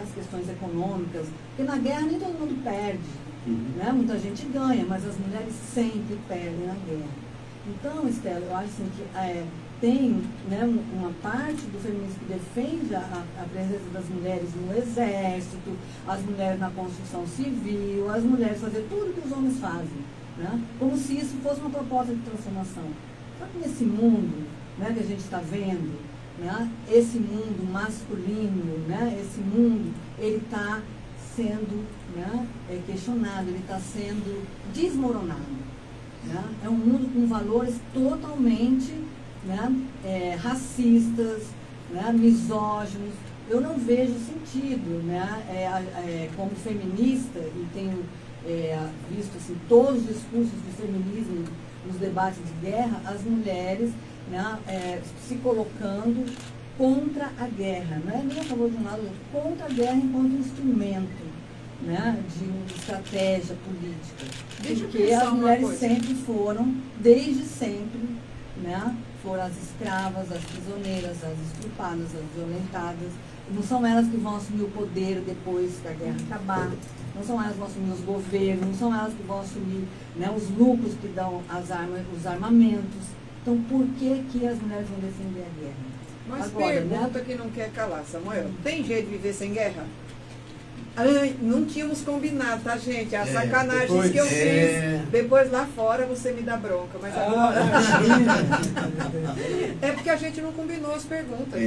as questões econômicas, porque na guerra nem todo mundo perde. Né? Muita gente ganha, mas as mulheres sempre perdem na guerra. Então, Estela, eu acho assim, que tem, né, uma parte do feminismo que defende a presença das mulheres no exército, as mulheres na construção civil, as mulheres fazer tudo que os homens fazem, né? Como se isso fosse uma proposta de transformação. Só que nesse mundo, né, que a gente está vendo, né, esse mundo masculino, né, esse mundo, ele está sendo, né, questionado, ele está sendo desmoronado. Né? É um mundo com valores totalmente, né, racistas, né, misóginos, eu não vejo sentido, né? Como feminista, e tenho visto assim, todos os discursos de feminismo nos debates de guerra, as mulheres, né, se colocando contra a guerra, não é nem a favor de um lado, contra a guerra enquanto instrumento, né, de uma estratégia política. Porque as mulheres sempre foram, desde sempre, né, foram as escravas, as prisioneiras, as estrupadas, as violentadas. Não são elas que vão assumir o poder depois que a guerra acabar, não são elas que vão assumir os governos, não são elas que vão assumir, né, os lucros que dão as armas, os armamentos. Então, por que as mulheres vão defender a guerra? Mas agora, pergunta, né, que não quer calar, Samuel. Tem jeito de viver sem guerra? Ai, não tínhamos combinado, tá, gente? A sacanagem que eu fiz. Depois lá fora você me dá bronca. Mas agora... é porque a gente não combinou as perguntas.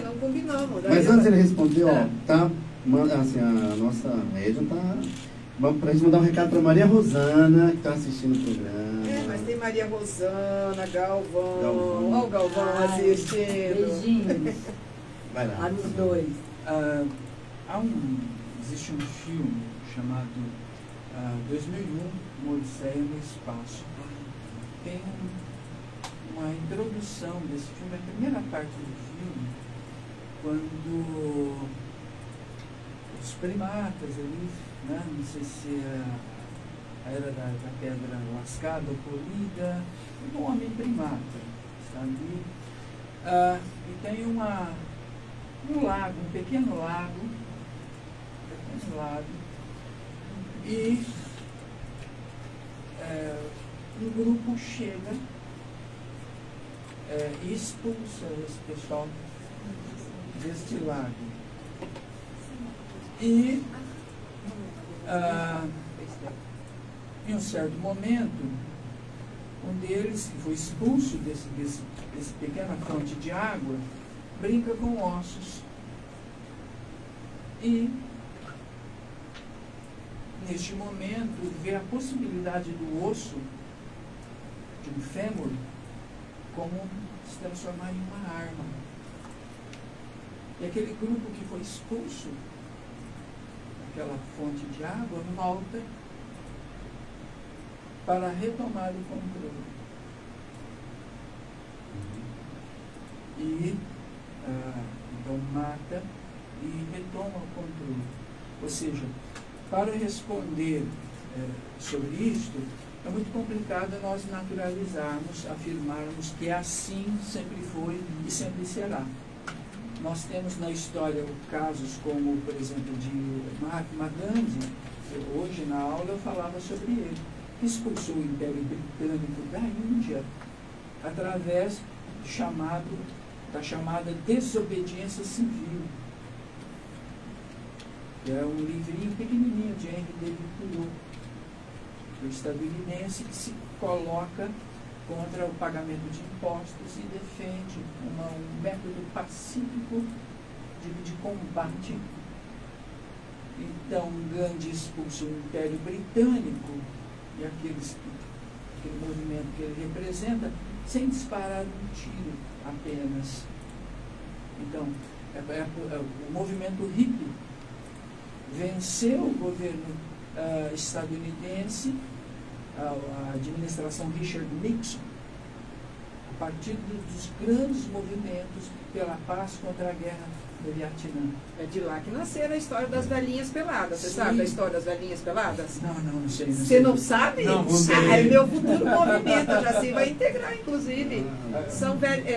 Não combinamos. Mas antes ele responder, ó, tá, assim, a nossa médium tá... Vamos pra gente mandar um recado pra Maria Rosana, que tá assistindo o programa. Mas tem Maria Rosana, Galvão. Olha o Galvão assistindo. Beijinhos. Vai lá. Para os dois. Existe um filme chamado 2001, uma Odisseia no Espaço. Tem uma introdução desse filme, a primeira parte do filme, quando os primatas ali, né, não sei se a era da pedra lascada ou polida, um homem primata, sabe? E tem um lago, um pequeno lago, e um grupo chega e expulsa esse pessoal deste lago. E em um certo momento, um deles, que foi expulso desse pequena fonte de água, brinca com ossos. E neste momento, vê a possibilidade do osso, de um fêmur, como se transformar em uma arma. E aquele grupo que foi expulso daquela fonte de água volta para retomar o controle. E então mata e retoma o controle. Ou seja, para responder sobre isto, é muito complicado nós naturalizarmos, afirmarmos que assim sempre foi e sempre será. Nós temos na história casos como, por exemplo, de Mahatma Gandhi. Hoje na aula eu falava sobre ele, que expulsou o Império Britânico da Índia através da chamada desobediência civil. É um livrinho pequenininho de Henry David Thoreau, o estadunidense, que se coloca contra o pagamento de impostos e defende um método pacífico de combate. Então, Gandhi expulsa o Império Britânico e aquele movimento que ele representa, sem disparar um tiro apenas. Então, o movimento hippie venceu o governo estadunidense, a administração Richard Nixon, a partir dos grandes movimentos pela paz contra a guerra do Vietnã. É de lá que nasceram a história das velhinhas peladas. Você sabe da história das velhinhas peladas? Não sei. Você não sabe? Não, é meu futuro movimento, a Jaci vai integrar, inclusive.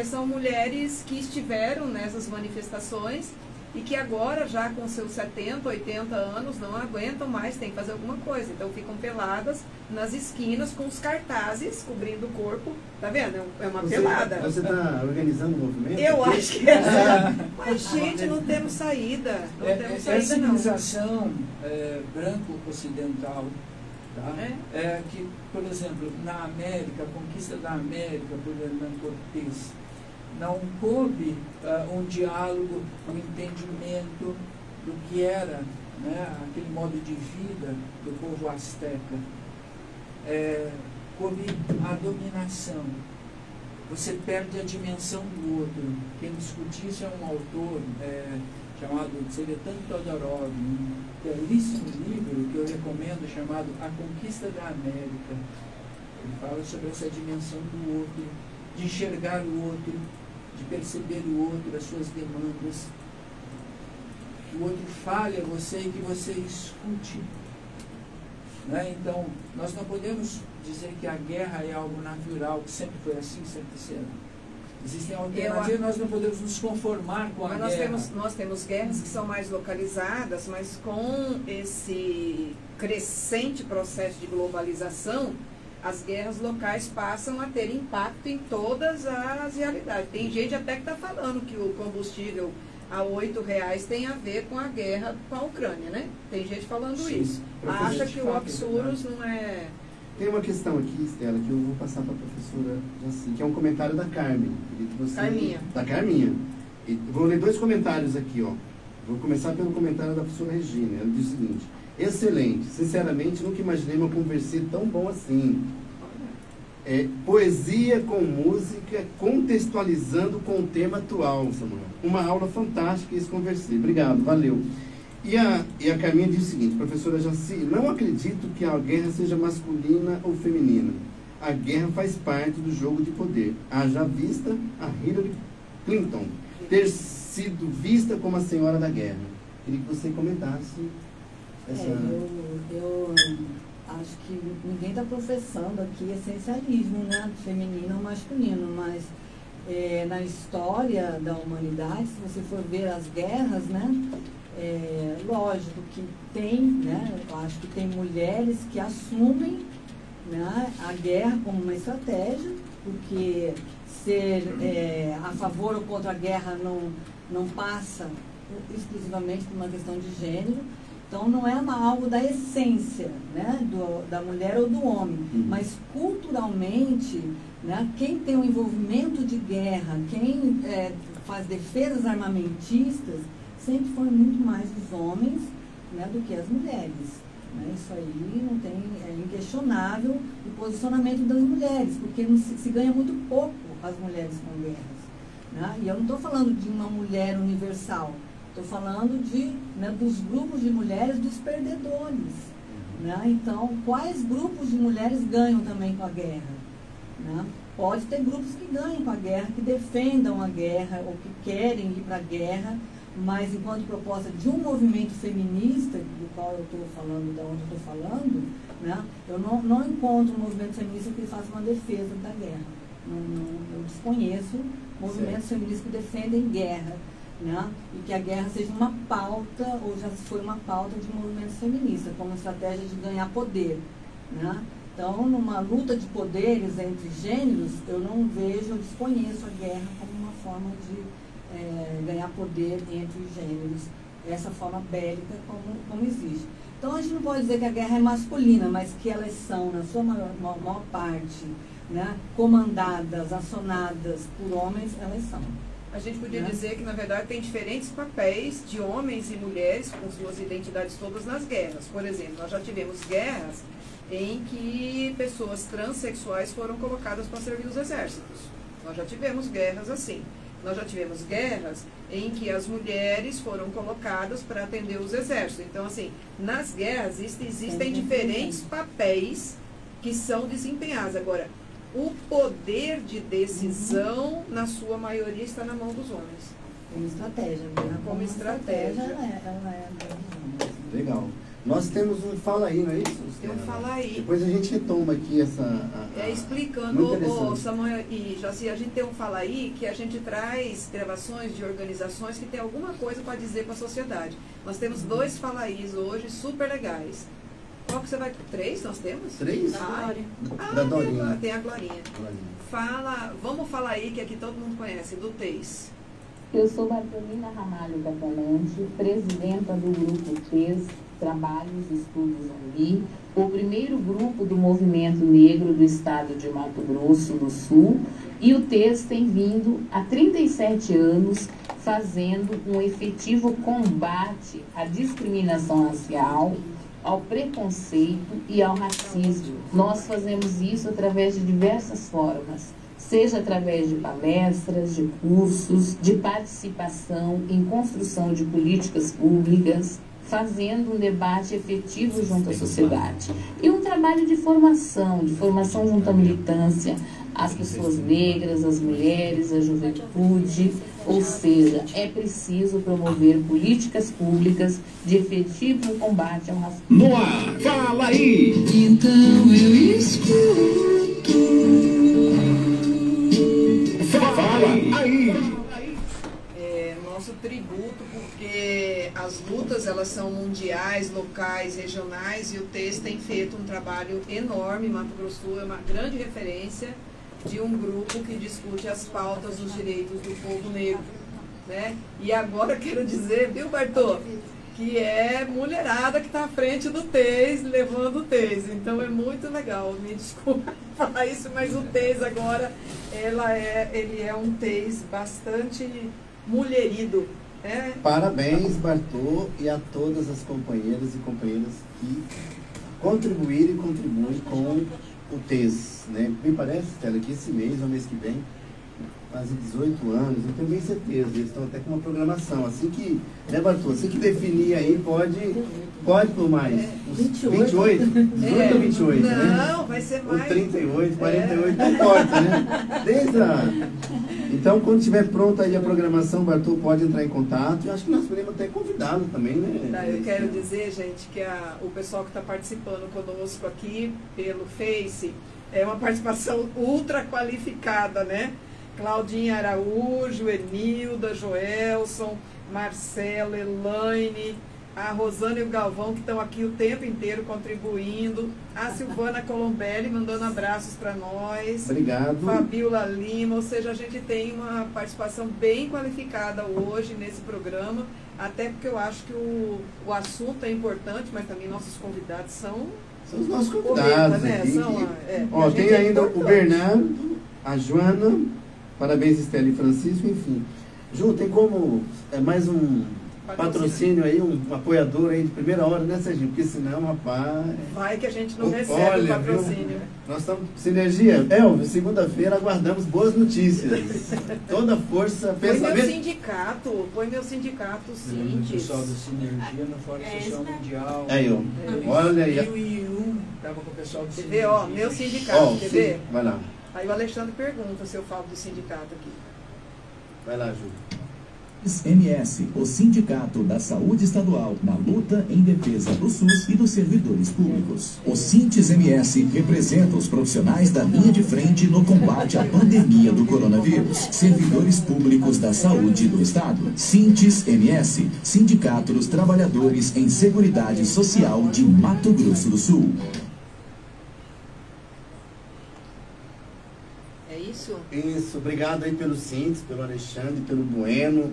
São mulheres que estiveram nessas manifestações e que agora, já com seus 70, 80 anos, não aguentam mais, tem que fazer alguma coisa. Então ficam peladas nas esquinas com os cartazes cobrindo o corpo. Tá vendo? É uma pelada. Você está organizando o movimento? Eu acho que é. Mas, gente, não temos saída. Não temos saída, essa civilização branco-ocidental, tá? Que, por exemplo, na América, a conquista da América por Hernán Cortés, não coube um diálogo, um entendimento do que era, né, aquele modo de vida do povo azteca. Coube a dominação. você perde a dimensão do outro. Quem discute isso é um autor chamado Tsvetan Todorov, um belíssimo livro que eu recomendo, chamado A Conquista da América. Ele fala sobre essa dimensão do outro, de enxergar o outro, de perceber o outro, as suas demandas. Que o outro fale a você e que você escute. Né? Então, nós não podemos dizer que a guerra é algo natural, que sempre foi assim, sempre será. Existem alternativas, nós não podemos nos conformar com a guerra. Nós temos guerras que são mais localizadas, mas com esse crescente processo de globalização, as guerras locais passam a ter impacto em todas as realidades. Tem gente até que está falando que o combustível a R$8 tem a ver com a guerra com a Ucrânia, né? Tem gente falando Sim, isso. Acha que o Oxurus não é... Tem uma questão aqui, Estela, que eu vou passar para a professora Jaci, que é um comentário da Carmen. Carminha. Da Carminha. E vou ler 2 comentários aqui, ó. Vou começar pelo comentário da professora Regina. Ela diz o seguinte: excelente, sinceramente nunca imaginei uma conversa tão bom assim. Poesia com música, contextualizando com o tema atual, Samuel. Uma aula fantástica esse conversei. Obrigado, valeu. E a Carminha diz o seguinte: professora Jaci, não acredito que a guerra seja masculina ou feminina. A guerra faz parte do jogo de poder. Haja vista a Hillary Clinton ter sido vista como a senhora da guerra. Queria que você comentasse essa... Eu acho que ninguém está professando aqui essencialismo, né, feminino ou masculino, mas na história da humanidade, se você for ver as guerras, né, lógico que tem, né, eu acho que tem mulheres que assumem, né, a guerra como uma estratégia, porque ser a favor ou contra a guerra não passa exclusivamente por uma questão de gênero. Então não é algo da essência, né, da mulher ou do homem, mas culturalmente, né, quem tem um envolvimento de guerra, quem faz defesas armamentistas, sempre foi muito mais os homens, né, do que as mulheres. Né? Isso aí não tem, é inquestionável o posicionamento das mulheres, porque não se ganha muito pouco as mulheres com guerras. Né? E eu não estou falando de uma mulher universal. Estou falando dos grupos de mulheres dos perdedores. Né? Então, quais grupos de mulheres ganham também com a guerra? Né? Pode ter grupos que ganhem com a guerra, que defendam a guerra ou que querem ir para a guerra, mas enquanto proposta de um movimento feminista, do qual eu estou falando, de onde eu estou falando, né? Eu não encontro um movimento feminista que faça uma defesa da guerra. Eu desconheço movimentos feministas que defendem guerra. Né? E que a guerra seja uma pauta, ou já foi uma pauta de movimentos feministas, como estratégia de ganhar poder. Né? Então, numa luta de poderes entre gêneros, eu não vejo, eu desconheço a guerra como uma forma de ganhar poder entre os gêneros, essa forma bélica como existe. Então, a gente não pode dizer que a guerra é masculina, mas que elas são, na sua maior parte, né, comandadas, acionadas por homens, elas são. A gente podia dizer que, na verdade, tem diferentes papéis de homens e mulheres com suas identidades todas nas guerras. Por exemplo, nós já tivemos guerras em que pessoas transexuais foram colocadas para servir os exércitos. Nós já tivemos guerras assim. Nós já tivemos guerras em que as mulheres foram colocadas para atender os exércitos. Então, assim, nas guerras existem diferentes papéis que são desempenhados. Agora, o poder de decisão, na sua maioria, está na mão dos homens. Como estratégia. Como estratégia. Ela é dos homens. Legal. Nós temos um Fala Aí, não é isso? Tem um Fala Aí. Depois a gente retoma aqui explicando, Samuel e Jaci, a gente tem um Fala Aí que a gente traz gravações de organizações que tem alguma coisa para dizer para a sociedade. Nós temos 2 Fala Aí hoje super legais. Qual que você vai... 3 nós temos? 3? Da Dorinha. Tem a Glorinha. Vamos falar aí, que aqui todo mundo conhece, do TES. Eu sou Bartolina Ramalho Catalante, presidenta do grupo TES, Trabalhos e Estudos Zumbi, o primeiro grupo do movimento negro do estado de Mato Grosso do Sul, e o TES tem vindo há 37 anos fazendo um efetivo combate à discriminação racial, ao preconceito e ao racismo. Nós fazemos isso através de diversas formas, seja através de palestras, de cursos, de participação em construção de políticas públicas, fazendo um debate efetivo junto à sociedade. E um trabalho de formação junto à militância, às pessoas negras, às mulheres, à juventude, ou seja, é preciso promover políticas públicas de efetivo combate ao racismo. No ar, fala aí! Então eu escuto. Fala aí! Nosso tributo, porque as lutas elas são mundiais, locais, regionais, e o TES tem feito um trabalho enorme. Mato Grosso do Sul é uma grande referência de um grupo que discute as pautas dos direitos do povo negro, né? E agora quero dizer, viu, Bartô, que é mulherada que está à frente do TES, levando o TES. Então é muito legal, me desculpa falar isso, mas o TES agora, ele é um TES bastante mulherido. Né? Parabéns, Bartô, e a todas as companheiras e companheiras que contribuíram e contribuem com o TES. Né? Me parece, Stella, que esse mês, ou mês que vem, faz 18 anos, eu tenho bem certeza, eles estão até com uma programação, assim que, né, Bartô, assim que definir aí, pode por mais, 28, 18 ou 28, não, né? Vai ser mais. Ou 38, 48, não importa, né? Então, quando estiver pronta aí a programação, o Bartô pode entrar em contato, e acho que nós podemos até convidá-lo também, né? Tá, eu quero dizer, gente, que o pessoal que está participando conosco aqui pelo Face é uma participação ultra qualificada, né? Claudinha Araújo, Enilda, Joelson, Marcelo, Elaine, a Rosana e o Galvão, que estão aqui o tempo inteiro contribuindo, a Silvana Colombelli mandando abraços para nós. Obrigado. Fabiola Lima, ou seja, a gente tem uma participação bem qualificada hoje nesse programa, até porque eu acho que o assunto é importante, mas também nossos convidados são os nossos convidados, né? Ó, tem ainda o Bernardo, a Joana, parabéns, Estela e Francisco, enfim. Ju, tem como mais um patrocínio aí, um apoiador aí de primeira hora, né, Serginho? Porque senão, rapaz... Vai que a gente não recebe o patrocínio. Viu? Nós estamos... Sinergia, Elvis, segunda-feira aguardamos boas notícias. Toda força, pensamento... Põe meu sindicato, sim. O pessoal do Sinergia no Fórum Social Mundial. Aí, ó. Olha aí. 2001, estava com o pessoal do Sinergia. Sinergia. Ó, meu sindicato, quer ver? Vai lá. Aí o Alexandre pergunta se eu falo do sindicato aqui. Vai lá, Ju. MS, o Sindicato da Saúde Estadual, na luta em defesa do SUS e dos servidores públicos. O Sintes-MS representa os profissionais da linha de frente no combate à pandemia do coronavírus, servidores públicos da saúde do Estado. Sintes-MS, Sindicato dos Trabalhadores em Seguridade Social de Mato Grosso do Sul. Isso, obrigado aí pelo Sintes, pelo Alexandre, pelo Bueno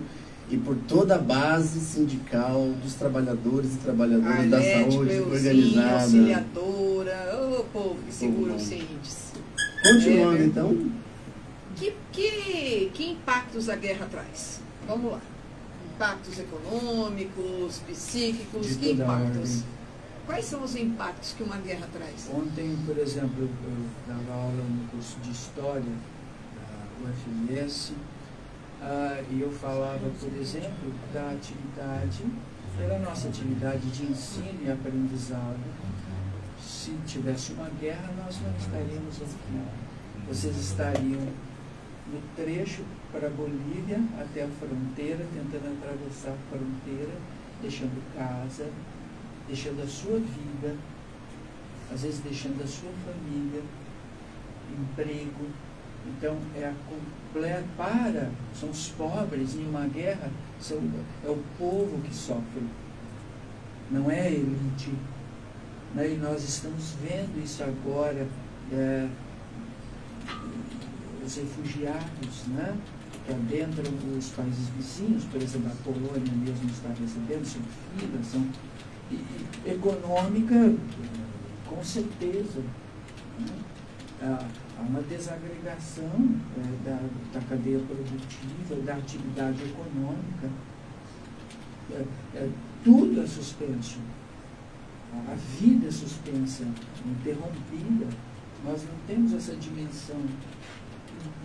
e por toda a base sindical dos trabalhadores e trabalhadoras da saúde organizada. Auxiliadora, o povo que segura o Sintes. Continuando então. Que impactos a guerra traz? Vamos lá. Impactos econômicos, psíquicos, que impactos? Quais são os impactos que uma guerra traz? Ontem, por exemplo, eu dava aula no curso de História da UFMS e eu falava, por exemplo, da atividade, pela nossa atividade de ensino e aprendizado. Se tivesse uma guerra, nós não estaríamos aqui. Vocês estariam no trecho para a Bolívia, até a fronteira, tentando atravessar a fronteira, deixando casa, deixando a sua vida, às vezes deixando a sua família, emprego. Então, são os pobres em uma guerra, é o povo que sofre, não é a elite. Né? E nós estamos vendo isso agora, os refugiados, né? Que adentram os países vizinhos, por exemplo, a Polônia mesmo está recebendo, são filas, econômica, com certeza. Né? Há uma desagregação da cadeia produtiva, da atividade econômica. Tudo é suspenso. A vida é suspensa, interrompida. Nós não temos essa dimensão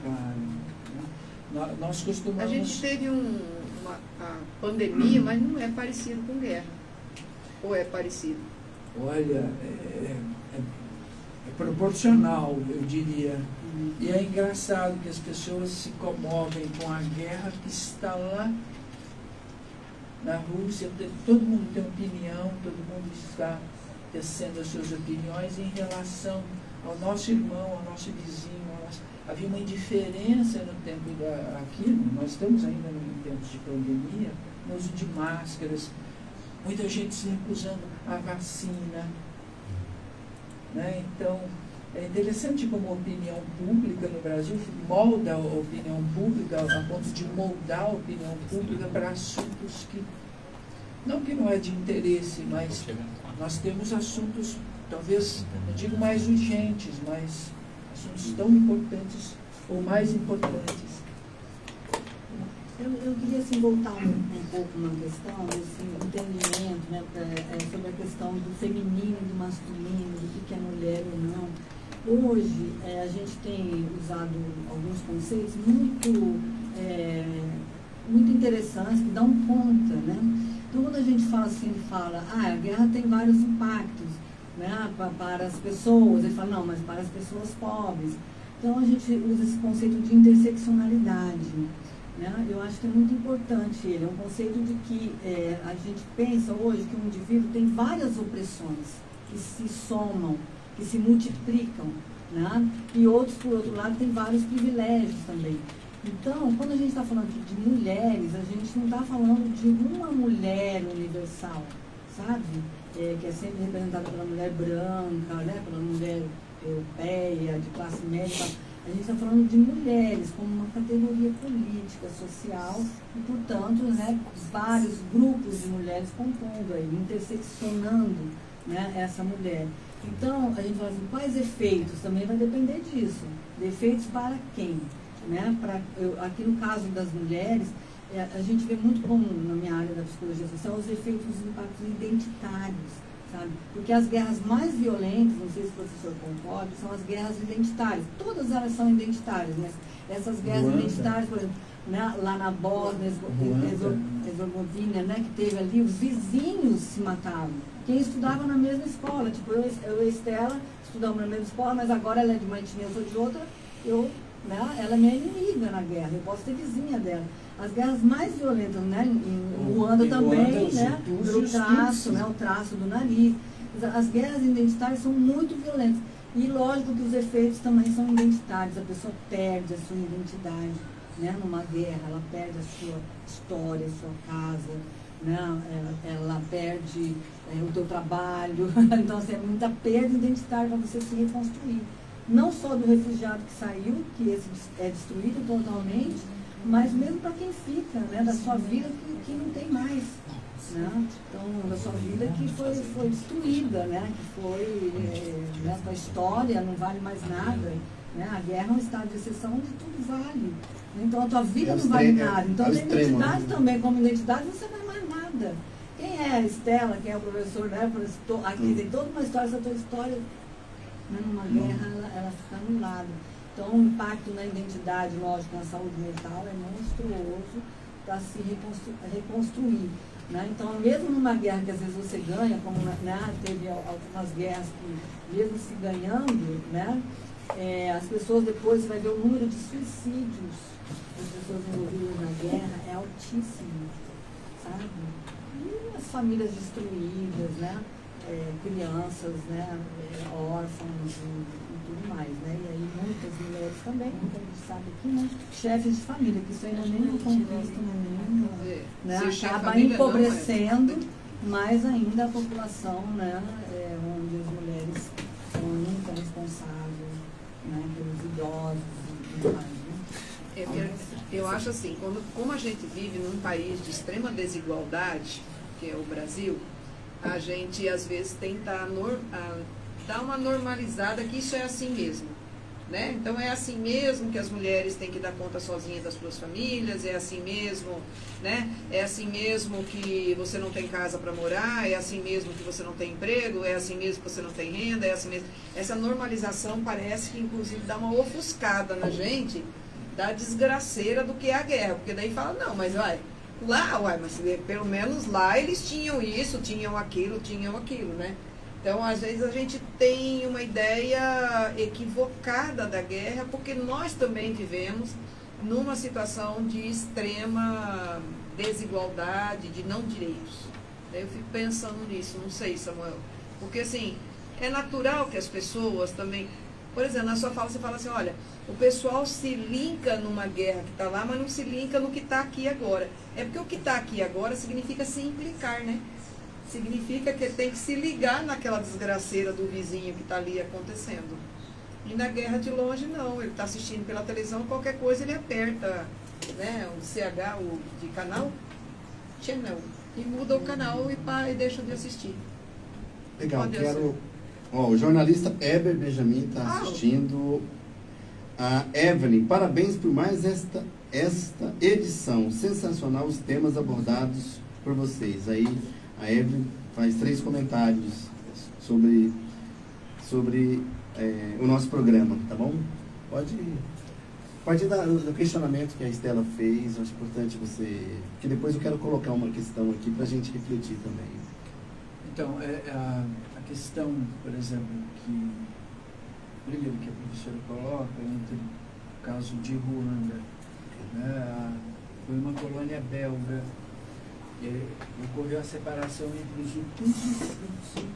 Claro. Nós costumamos... A gente teve a pandemia, mas não é parecido com guerra. Ou é parecido? Olha, é proporcional, eu diria. E é engraçado que as pessoas se comovem com a guerra que está lá na Rússia. Todo mundo tem opinião, todo mundo está tecendo as suas opiniões em relação ao nosso irmão, ao nosso vizinho. Havia uma indiferença no tempo aqui, nós estamos ainda em tempos de pandemia, no uso de máscaras, muita gente se recusando à vacina. Né? Então, é interessante como a opinião pública no Brasil molda a opinião pública a ponto de moldar a opinião pública para assuntos que, não que não é de interesse, mas nós temos assuntos, talvez, não digo mais urgentes, mas assuntos tão importantes ou mais importantes. Eu queria assim, voltar um pouco na questão desse entendimento, né, sobre a questão do feminino e do masculino, do que é mulher ou não. Hoje, a gente tem usado alguns conceitos muito interessantes que dão conta, né? Então, quando a gente fala assim, a guerra tem vários impactos, né, para as pessoas. Ele fala, não, mas para as pessoas pobres. Então, a gente usa esse conceito de interseccionalidade. Né? Eu acho que é muito importante ele. É um conceito de que a gente pensa hoje que um indivíduo tem várias opressões que se somam, que se multiplicam, né? E outros, por outro lado, têm vários privilégios também. Então, quando a gente está falando aqui de mulheres, a gente não está falando de uma mulher universal, sabe? Que é sempre representada pela mulher branca, né? Pela mulher europeia, de classe média. A gente está falando de mulheres como uma categoria política, social, e, portanto, né, vários grupos de mulheres compondo aí, interseccionando, né, essa mulher. Então, a gente fala assim, quais efeitos? Também vai depender disso. Efeitos para quem? Né? Aqui no caso das mulheres, a gente vê muito como, na minha área da psicologia social, os efeitos, os impactos identitários, sabe? Porque as guerras mais violentas, não sei se o professor concorda, são as guerras identitárias. Todas elas são identitárias, mas essas guerras identitárias, por exemplo, né, lá na Bósnia, Herzegovina, né, que teve ali, os vizinhos se matavam. Quem estudava na mesma escola, tipo, eu e a Estela estudamos na mesma escola, mas agora ela é de uma etnia, eu sou de outra, né, ela é minha inimiga na guerra, eu posso ser vizinha dela. As guerras mais violentas, né, em Ruanda também, né, pelo traço, né, o traço do nariz. As guerras identitárias são muito violentas. E lógico que os efeitos também são identitários, a pessoa perde a sua identidade, né, numa guerra, ela perde a sua história, a sua casa, né, ela perde o teu trabalho. Então, assim, é muita perda identitária para você se reconstruir. Não só do refugiado que saiu, que esse é destruído totalmente, mas mesmo para quem fica, né, da sua vida que não tem mais. Né? Então, da sua vida que foi destruída, né? Que foi, né, a história não vale mais nada. Né? A guerra é um estado de exceção onde tudo vale. Então, a tua vida não vale nada. Então, a identidade também, como identidade, você não é mais nada. Quem é a Estela, quem é o professor, né? Aqui tem toda uma história, essa tua história, né, numa guerra, ela fica anulada. Então, o impacto na identidade, lógico, na saúde mental é monstruoso para se reconstruir. Né? Então, mesmo numa guerra que às vezes você ganha, como, né, teve algumas guerras que, mesmo se ganhando, né, as pessoas depois, você vai ver o número de suicídios das pessoas envolvidas na guerra é altíssimo, sabe? E as famílias destruídas, né? Crianças, né, órfãos e tudo mais, né? E aí muitas mulheres também, como a gente sabe aqui, né? Chefes de família, que isso ainda nem não conquista, né? Acaba empobrecendo mais ainda a população, né? Onde as mulheres são muito responsáveis, né, pelos idosos e tudo mais, né? Eu acho assim, como a gente vive num país de extrema desigualdade, que é o Brasil, a gente às vezes tenta dar uma normalizada que isso é assim mesmo. né? Então é assim mesmo que as mulheres têm que dar conta sozinhas das suas famílias, é assim mesmo, né? É assim mesmo que você não tem casa para morar, é assim mesmo que você não tem emprego, é assim mesmo que você não tem renda, é assim mesmo. Essa normalização parece que inclusive dá uma ofuscada na gente da desgraceira do que é a guerra, porque daí fala, não, mas mas pelo menos lá eles tinham isso, tinham aquilo, né? Então, às vezes, a gente tem uma ideia equivocada da guerra, porque nós também vivemos numa situação de extrema desigualdade, de não direitos. Eu fico pensando nisso, não sei, Samuel. Porque, assim, é natural que as pessoas também... Por exemplo, na sua fala, você fala assim, olha, o pessoal se linka numa guerra que está lá, mas não se linka no que está aqui agora. É porque o que está aqui agora significa se implicar, né? Significa que tem que se ligar naquela desgraceira do vizinho que está ali acontecendo. E na guerra de longe, não. Ele está assistindo pela televisão, qualquer coisa ele aperta, né, o CH, o de canal, channel, e muda o canal e deixa de assistir. Legal, quero... Ó, o jornalista Eber Benjamin está assistindo. A Evelyn, parabéns por mais esta edição. Sensacional os temas abordados por vocês. Aí a Evelyn faz 3 comentários sobre o nosso programa, tá bom? Pode dar o questionamento que a Estela fez. Eu acho importante você... Porque depois eu quero colocar uma questão aqui para a gente refletir também. Então, a questão, por exemplo, primeiro que a professora coloca, entre o caso de Ruanda, né, foi uma colônia belga, ocorreu a separação entre os Hutus e os Tutsi.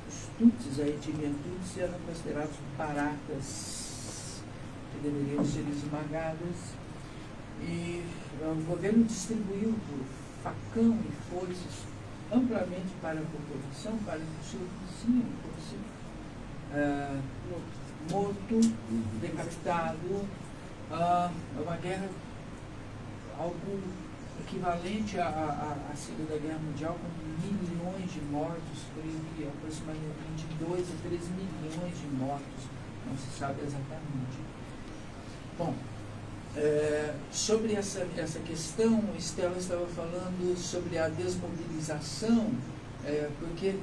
Os Tutsis, a etnia Tutsi, eram considerados baratas, que deveriam ser esmagadas, e o governo distribuiu por facão e foices amplamente para a população, para que o seu vizinho fosse morto, decapitado. Uma guerra, algo equivalente à Segunda Guerra Mundial, com milhões de mortos, foi aproximadamente 2 a 3 milhões de mortos, não se sabe exatamente. Bom, sobre essa questão, Estela estava falando sobre a desmobilização, porque...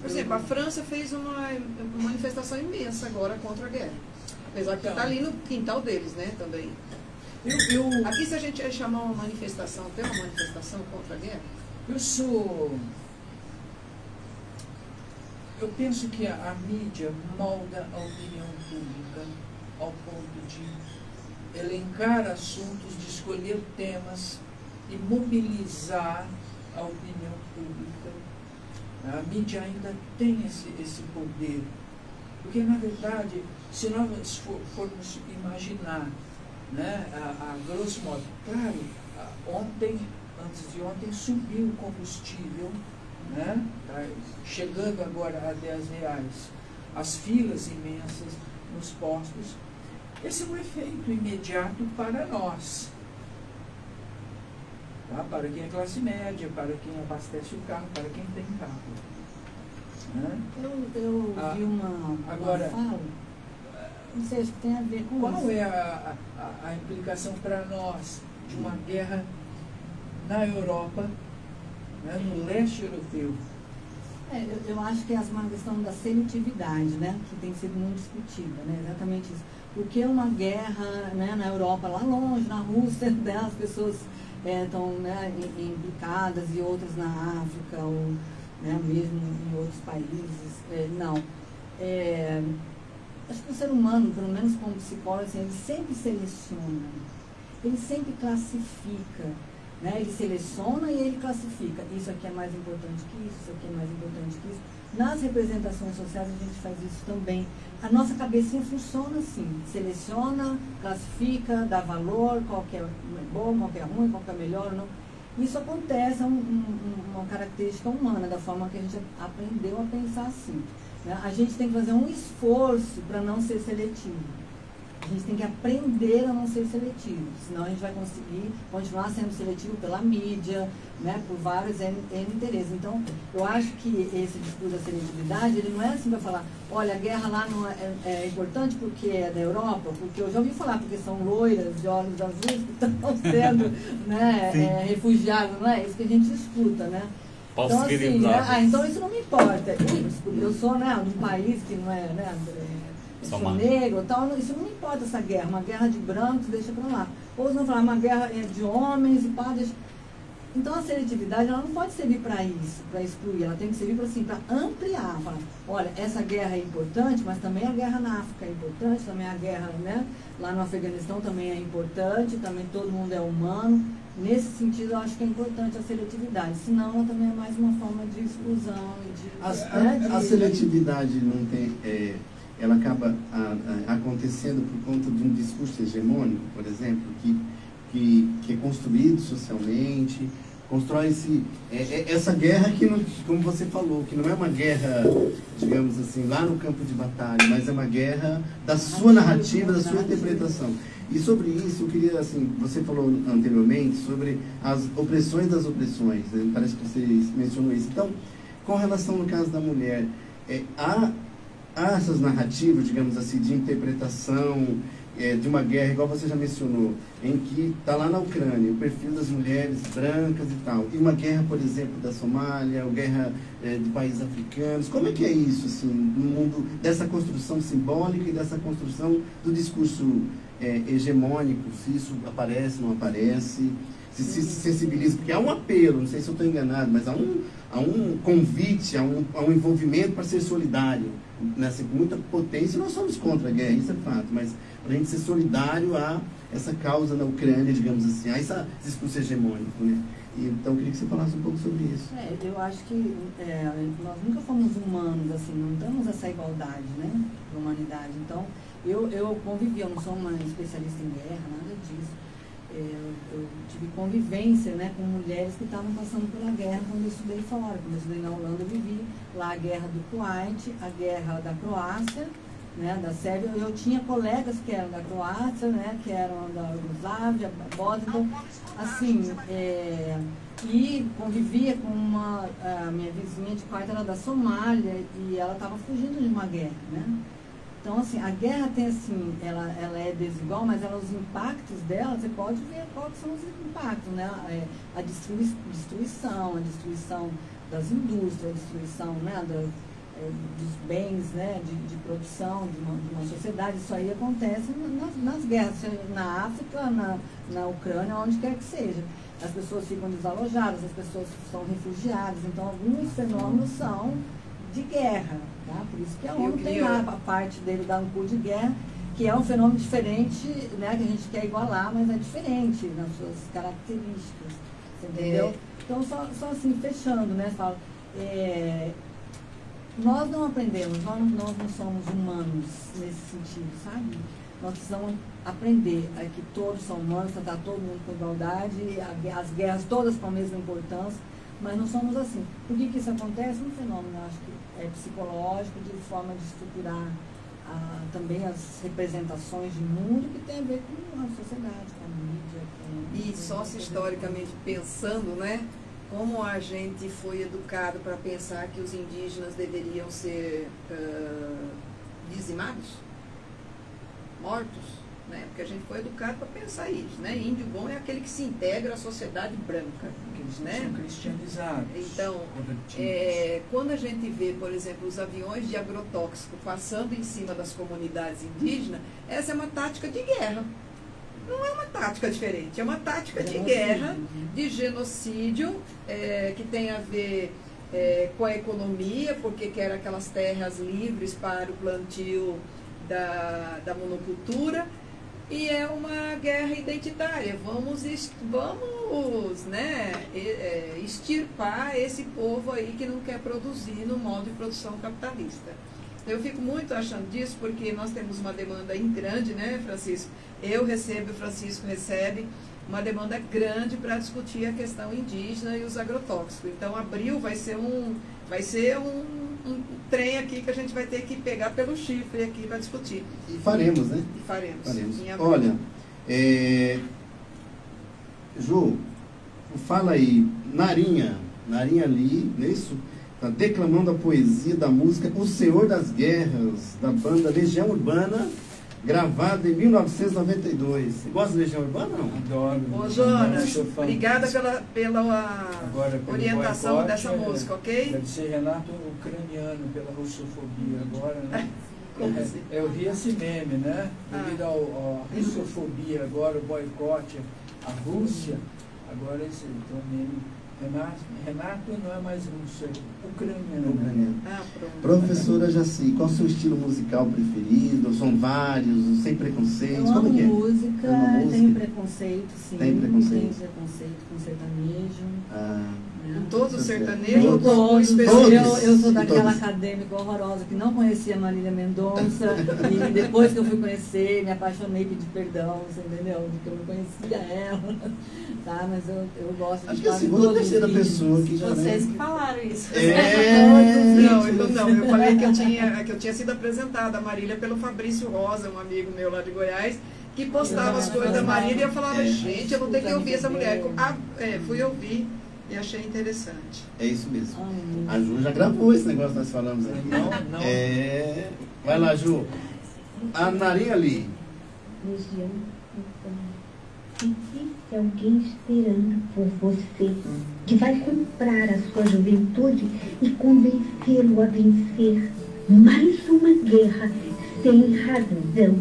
Por exemplo, a França fez uma manifestação imensa agora contra a guerra, apesar que está ali no quintal deles, né, também. Aqui, se a gente chamar uma manifestação, tem uma manifestação contra a guerra? Eu penso que a mídia molda a opinião pública ao ponto de elencar assuntos, de escolher temas e mobilizar a opinião pública. A mídia ainda tem esse poder, porque, na verdade, se nós formos imaginar, né, a grosso modo, claro, antes de ontem, subiu o combustível, né, tá chegando agora a R$10, as filas imensas nos postos. Esse é um efeito imediato para nós, tá? Para quem é classe média, para quem abastece o carro, para quem tem carro. Né? Eu vi uma fala, não sei se tem a ver com qual isso. Qual é a implicação para nós de uma guerra na Europa, né, no leste europeu? Eu acho que é uma questão da seletividade, né, que tem sido muito discutida, né, exatamente isso. Porque uma guerra, né, na Europa, lá longe, na Rússia, né, as pessoas estão, né, implicadas, e outras na África, ou, né, mesmo em outros países. Não. Acho que o ser humano, pelo menos como psicólogo, assim, ele sempre seleciona, ele sempre classifica. Né? Ele seleciona e ele classifica. Isso aqui é mais importante que isso aqui é mais importante que isso. Nas representações sociais a gente faz isso também. A nossa cabecinha funciona assim, seleciona, classifica, dá valor, qual que é bom, qual que é ruim, qual que é melhor ou não. Isso acontece, é uma característica humana, da forma que a gente aprendeu a pensar assim. Né? A gente tem que fazer um esforço para não ser seletivo. A gente tem que aprender a não ser seletivo, senão a gente vai conseguir continuar sendo seletivo pela mídia, né, por vários N interesses. Então, eu acho que esse discurso da seletividade, ele não é assim para falar, olha, a guerra lá não é importante porque é da Europa, porque eu já ouvi falar, porque são loiras de olhos azuis que estão sendo, né, refugiadas, não é isso que a gente escuta, né? Então, assim, né, então isso não me importa. Eu sou, né, de um país que não é, né, sou negro, tal, isso não me importa, essa guerra, uma guerra de brancos, deixa pra lá. Ou se não falar uma guerra de homens e pá, deixa. Então a seletividade, ela não pode servir para isso, para excluir, ela tem que servir para assim, para ampliar, falar, olha, essa guerra é importante, mas também a guerra na África é importante, também a guerra, né, lá no Afeganistão também é importante, também todo mundo é humano. Nesse sentido, eu acho que é importante a seletividade, senão ela também é mais uma forma de exclusão e de... A seletividade não tem... ela acaba acontecendo por conta de um discurso hegemônico, por exemplo, que é construído socialmente, constrói essa guerra que, não, como você falou, que não é uma guerra, digamos assim, lá no campo de batalha, mas é uma guerra da sua narrativa, da sua interpretação. E sobre isso, eu queria, assim, você falou anteriormente sobre as opressões das opressões, né? Parece que você mencionou isso. Então, com relação no caso da mulher, há essas narrativas, digamos assim, de interpretação de uma guerra, igual você já mencionou, em que está lá na Ucrânia, o perfil das mulheres brancas e tal, e uma guerra, por exemplo, da Somália, ou guerra de países africanos. Como é que é isso, assim, no mundo dessa construção simbólica e dessa construção do discurso hegemônico, se isso aparece, não aparece, se sensibiliza, porque há um apelo, não sei se eu estou enganado, mas há um convite, há um envolvimento para ser solidário, né, assim, com muita potência. Nós somos contra a guerra, isso é fato, mas para a gente ser solidário a essa causa na Ucrânia, digamos assim, a esse discurso hegemônico, né? Então, eu queria que você falasse um pouco sobre isso. Eu acho que nós nunca fomos humanos, assim, não temos essa igualdade, né, da humanidade. Então, eu convivi, eu não sou uma especialista em guerra, nada disso. Eu tive convivência, né, com mulheres que estavam passando pela guerra quando eu estudei fora. Quando eu estudei na Holanda, eu vivi lá a guerra do Kuwait, a guerra da Croácia, né, da Sérvia. Eu tinha colegas que eram da Croácia, né, que eram da Iugoslávia, Bósnia, então, assim, e convivia com a minha vizinha de quarto, era da Somália, e ela estava fugindo de uma guerra, né. Então, assim, a guerra tem, assim, ela é desigual, mas os impactos dela, você pode ver quais são os impactos, né? A destruição das indústrias, a destruição, né, dos bens, né, de produção de uma sociedade. Isso aí acontece nas guerras, na África, na Ucrânia, onde quer que seja. As pessoas ficam desalojadas, as pessoas são refugiadas. Então, alguns fenômenos são de guerra, tá? Por isso que a ONU tem lá a parte dele da ANCUR de guerra, que é um fenômeno diferente, né, que a gente quer igualar, mas é diferente nas suas características, você entendeu? Então, só assim, fechando, né, falo, nós não aprendemos, nós não somos humanos nesse sentido, sabe? Nós precisamos aprender que todos são humanos, tratar todo mundo com igualdade, as guerras todas com a mesma importância, mas não somos assim. Por que isso acontece? Um fenômeno, eu acho que psicológico, de forma de estruturar também as representações de mundo que tem a ver com a sociedade, com a mídia. E historicamente pensando, né, como a gente foi educado para pensar que os indígenas deveriam ser dizimados, mortos, né? Porque a gente foi educado para pensar isso, né? Índio bom é aquele que se integra à sociedade branca, né? São cristianizados. Então, quando a gente vê, por exemplo, os aviões de agrotóxico passando em cima das comunidades indígenas, essa é uma tática de guerra. Não é uma tática diferente, é uma tática de guerra, de genocídio, que tem a ver com a economia, porque quer aquelas terras livres para o plantio da monocultura. E é uma guerra identitária. Vamos né, extirpar esse povo aí que não quer produzir no modo de produção capitalista. Eu fico muito achando disso, porque nós temos uma demanda grande, né, Francisco? Eu recebo, o Francisco recebe, uma demanda grande para discutir a questão indígena e os agrotóxicos. Então, abril vai ser um trem aqui que a gente vai ter que pegar pelo chifre aqui para discutir. E faremos, né? E faremos. Em abril. Olha, Ju, fala aí, Narinha Lee, não é isso? Tá declamando a poesia da música O Senhor das Guerras, da banda Legião Urbana, gravada em 1992. Você gosta de Legião Urbana ou não? Adoro. Ô, Jonas, obrigada pela Agora, pelo orientação boicote, dessa música, ok? Deve ser Renato Ucraniano, pela russofobia agora, né? Como assim? Eu vi esse meme, né? Devido à russofobia agora, o boicote à Rússia, agora esse meme. Renato não é mais russo, é ucraniano. Professora Jaci, qual é o seu estilo musical preferido? São vários, sem preconceitos? Eu amo Como é que é? música, tenho preconceito, sim. Tem preconceito? Tenho preconceito com sertanejo. Com todos os sertanejos? Eu sou daquela acadêmica horrorosa que não conhecia Marília Mendonça e depois que eu fui conhecer, me apaixonei, pedi perdão, você entendeu? De que eu não conhecia ela. Tá, mas eu gosto de acho que é a segunda ou terceira pessoa que já... Vocês que falaram isso. Não, eu falei que eu tinha sido apresentada a Marília pelo Fabrício Rosa, um amigo meu lá de Goiás, que postava as coisas da Marília e eu falava, gente, eu vou ter que ouvir essa mulher. Fui ouvir e achei interessante. É isso mesmo. A Ju já gravou esse negócio que nós falamos aqui. Não. Vai lá, Ju. A Narinha ali. Legião Urbana. Existe alguém esperando por você, que vai comprar a sua juventude e convencê-lo a vencer mais uma guerra sem razão.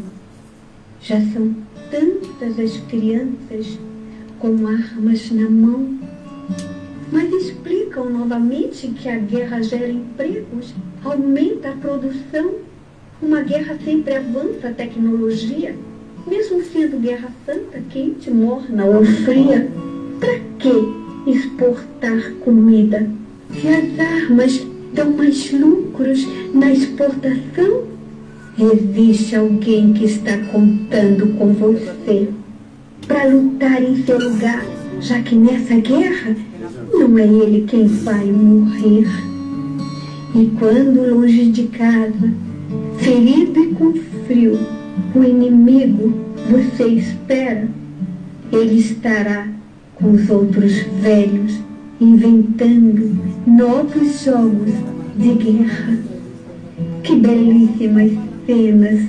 Já são tantas as crianças com armas na mão, mas explicam novamente que a guerra gera empregos, aumenta a produção. Uma guerra sempre avança a tecnologia. Mesmo sendo guerra santa, quente, morna ou fria, para que exportar comida? Se as armas dão mais lucros na exportação, existe alguém que está contando com você para lutar em seu lugar, já que nessa guerra não é ele quem vai morrer. E quando longe de casa, ferido e com frio, o inimigo você espera, ele estará com os outros velhos, inventando novos jogos de guerra. Que belíssimas cenas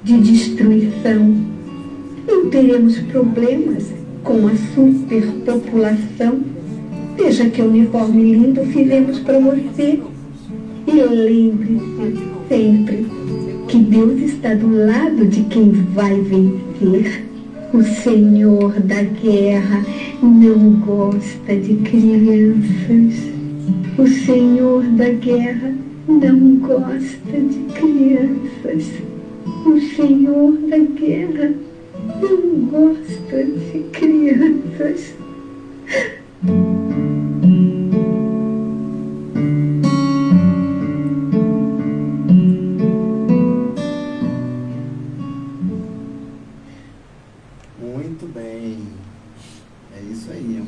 de destruição. Não teremos problemas com a superpopulação. Veja que uniforme lindo fizemos para você. E lembre-se sempre que Deus está do lado de quem vai vencer. O Senhor da guerra não gosta de crianças. O Senhor da guerra não gosta de crianças. O Senhor da guerra não gosta de crianças. Muito bem. É isso aí.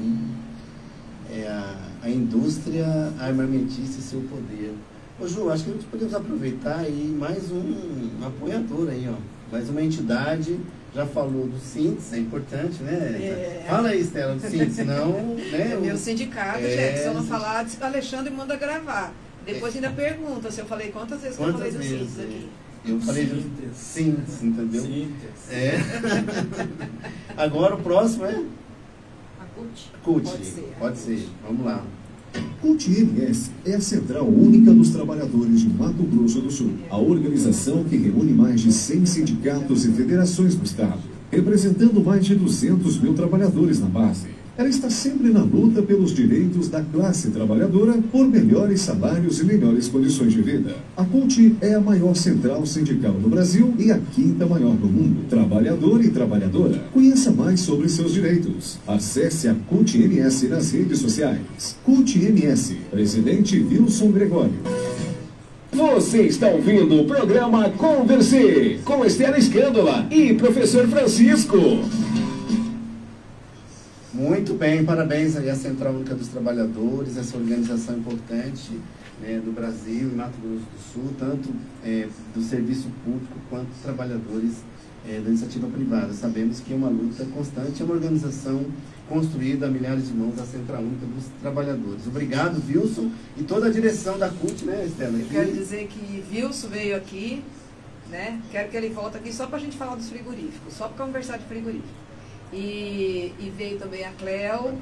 A indústria armamentícia e seu poder. Ô Ju, acho que a gente podemos aproveitar aí mais um apoiador aí, ó. Mais uma entidade. Já falou do Sintes, é importante, né? Fala aí, Estela, do Sintes, não... Né? É meu sindicato, gente. Se eu não falar, Alexandre manda gravar. Depois ainda pergunta se eu falei quantas vezes que eu falei do Sintes aqui. Eu falei do Sintes, entendeu? Agora o próximo é? A CUT. Pode ser. Vamos lá. CUT-MS é a central única dos trabalhadores de Mato Grosso do Sul, a organização que reúne mais de 100 sindicatos e federações do Estado, representando mais de 200 mil trabalhadores na base. Ela está sempre na luta pelos direitos da classe trabalhadora por melhores salários e melhores condições de vida. A CUT é a maior central sindical do Brasil e a quinta maior do mundo. Trabalhador e trabalhadora, conheça mais sobre seus direitos. Acesse a CUT-MS nas redes sociais. CUT-MS, presidente Wilson Gregório. Você está ouvindo o programa Converse, com Estela Escândola e professor Francisco. Muito bem, parabéns aí à Central Única dos Trabalhadores, essa organização importante, né, do Brasil e Mato Grosso do Sul, tanto do serviço público quanto dos trabalhadores da iniciativa privada. Sabemos que é uma luta constante, é uma organização construída a milhares de mãos, a Central Única dos Trabalhadores. Obrigado, Wilson, e toda a direção da CUT, né, Estela? Eu quero dizer que Wilson veio aqui, né? Quero que ele volte aqui só para a gente falar dos frigoríficos, só para conversar de frigorífico. E veio também a Cleo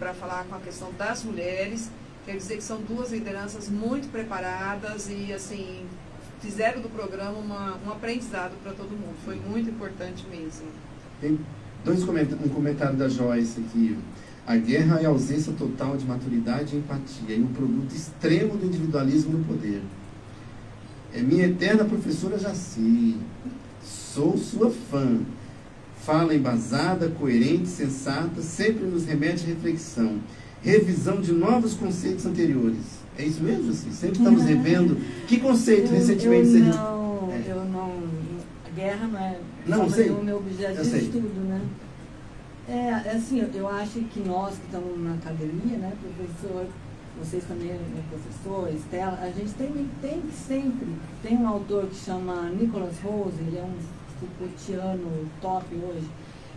para falar com a questão das mulheres. Quer dizer que são duas lideranças muito preparadas e, assim, fizeram do programa um aprendizado para todo mundo. Foi muito importante mesmo. Tem um comentário da Joyce aqui. A guerra é a ausência total de maturidade e empatia e um produto extremo do individualismo no poder. É minha eterna professora Jaci. Sou sua fã. Fala embasada, coerente, sensata, sempre nos remete à reflexão. Revisão de novos conceitos anteriores. É isso mesmo, assim? Sempre estamos revendo. Que conceito recentemente você... Eu não... A guerra não é o meu objeto de estudo, né? Assim, eu acho que nós que estamos na academia, né, professor, vocês também, né, professor, Estela, a gente tem que sempre... Tem um autor que chama Nicholas Rose, ele é um Foucaultiano top hoje.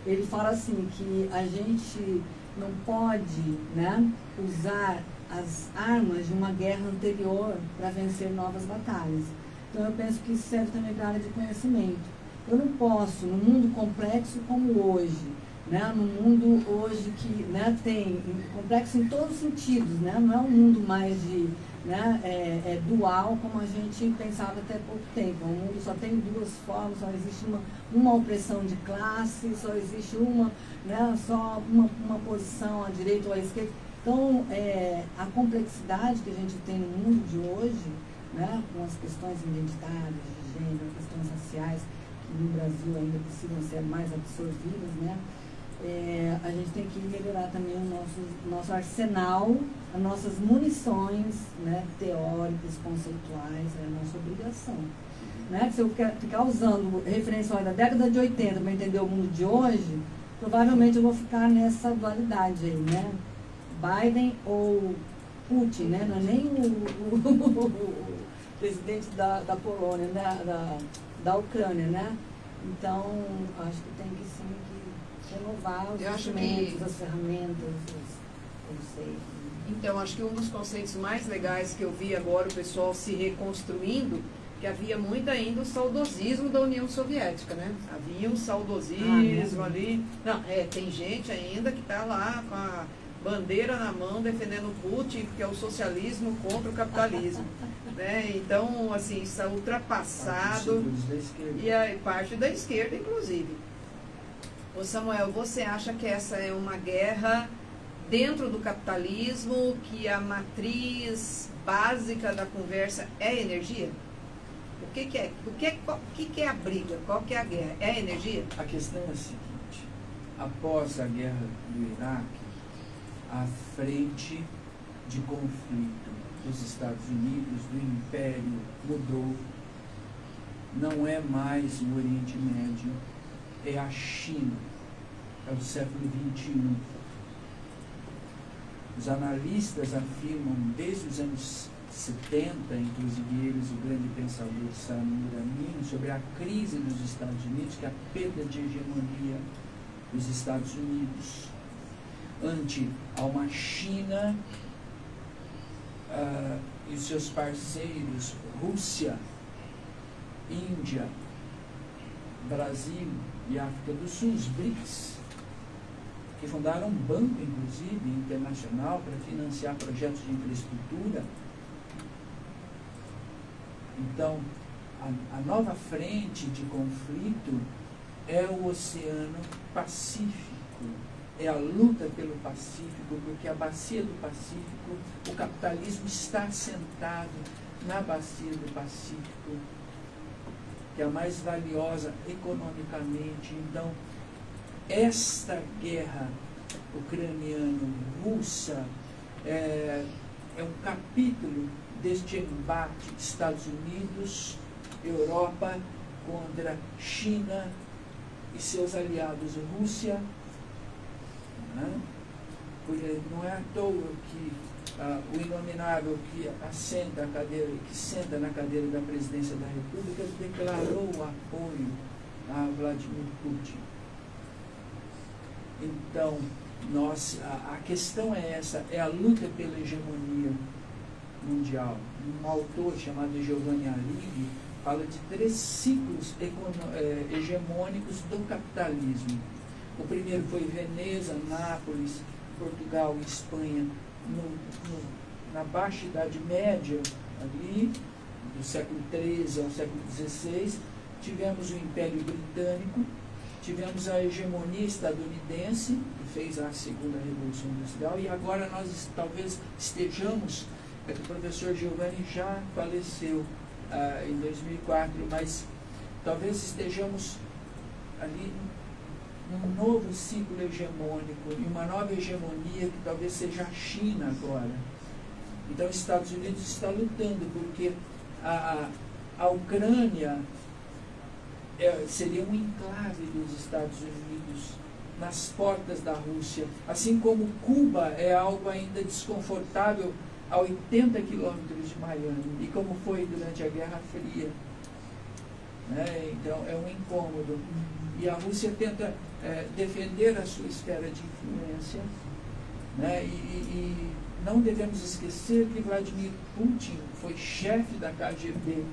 Ele fala assim que a gente não pode, né, usar as armas de uma guerra anterior para vencer novas batalhas. Então eu penso que isso serve também para a área de conhecimento. Eu não posso, num mundo complexo como hoje, né, num mundo hoje que, né, tem complexo em todos os sentidos, né, não é um mundo mais de, né, dual como a gente pensava até pouco tempo. O mundo só tem duas formas, só existe uma opressão de classe, só existe só uma posição à direita ou à esquerda. Então, a complexidade que a gente tem no mundo de hoje, né, com as questões identitárias, de gênero, questões raciais, que no Brasil ainda precisam ser mais absorvidas, né, a gente tem que melhorar também o nosso arsenal, as nossas munições, né, teóricas, conceituais, é a nossa obrigação. Né? Se eu ficar usando referência da década de 80 para entender o mundo de hoje, provavelmente eu vou ficar nessa dualidade aí, né? Biden ou Putin, né? Não é nem o presidente da Polônia, né? da Ucrânia, né? Então, acho que tem que sim que renovar os instrumentos, as ferramentas, os conceitos. Então, acho que um dos conceitos mais legais que eu vi agora o pessoal se reconstruindo, que havia muito ainda o saudosismo da União Soviética, né? Havia um saudosismo ali. Não, tem gente ainda que está lá com a bandeira na mão defendendo o Putin, que é o socialismo contra o capitalismo. Né? Então, assim, isso é ultrapassado. E a parte da esquerda, inclusive. Ô Samuel, você acha que essa é uma guerra dentro do capitalismo, que a matriz básica da conversa é energia? O que é a briga? Qual que é a guerra? É a energia? A questão é a seguinte: após a guerra do Iraque, a frente de conflito dos Estados Unidos, do Império, mudou. Não é mais o Oriente Médio, é a China, é o século XXI. Os analistas afirmam, desde os anos 70, inclusive eles, o grande pensador Samir Amin, sobre a crise dos Estados Unidos, que é a perda de hegemonia dos Estados Unidos ante a uma China e os seus parceiros, Rússia, Índia, Brasil e África do Sul, os BRICS, que fundaram um banco, inclusive, internacional para financiar projetos de infraestrutura. Então, a nova frente de conflito é o Oceano Pacífico, é a luta pelo Pacífico, porque a bacia do Pacífico, o capitalismo está assentado na bacia do Pacífico, que é a mais valiosa economicamente. Então, esta guerra ucraniano-russa é um capítulo deste embate Estados Unidos, Europa contra China e seus aliados Rússia, né? porque não é à toa que o inominável que assenta a cadeira, que senta na cadeira da presidência da República, declarou o apoio a Vladimir Putin. Então, a questão é essa, é a luta pela hegemonia mundial. Um autor chamado Giovanni Arrighi fala de 3 ciclos hegemônicos do capitalismo. O primeiro foi Veneza, Nápoles, Portugal e Espanha, na Baixa Idade Média, ali, do século XIII ao século XVI. Tivemos o Império Britânico, tivemos a hegemonia estadunidense, que fez a segunda Revolução Industrial, e agora nós talvez estejamos, o professor Giovanni já faleceu em 2004, mas talvez estejamos ali num novo ciclo hegemônico, e uma nova hegemonia que talvez seja a China agora. Então, os Estados Unidos está lutando, porque a Ucrânia seria um enclave dos Estados Unidos nas portas da Rússia, assim como Cuba é algo ainda desconfortável a 80 quilômetros de Miami, e como foi durante a Guerra Fria. Né? Então, é um incômodo. E a Rússia tenta defender a sua esfera de influência, né? E não devemos esquecer que Vladimir Putin foi chefe da KGB,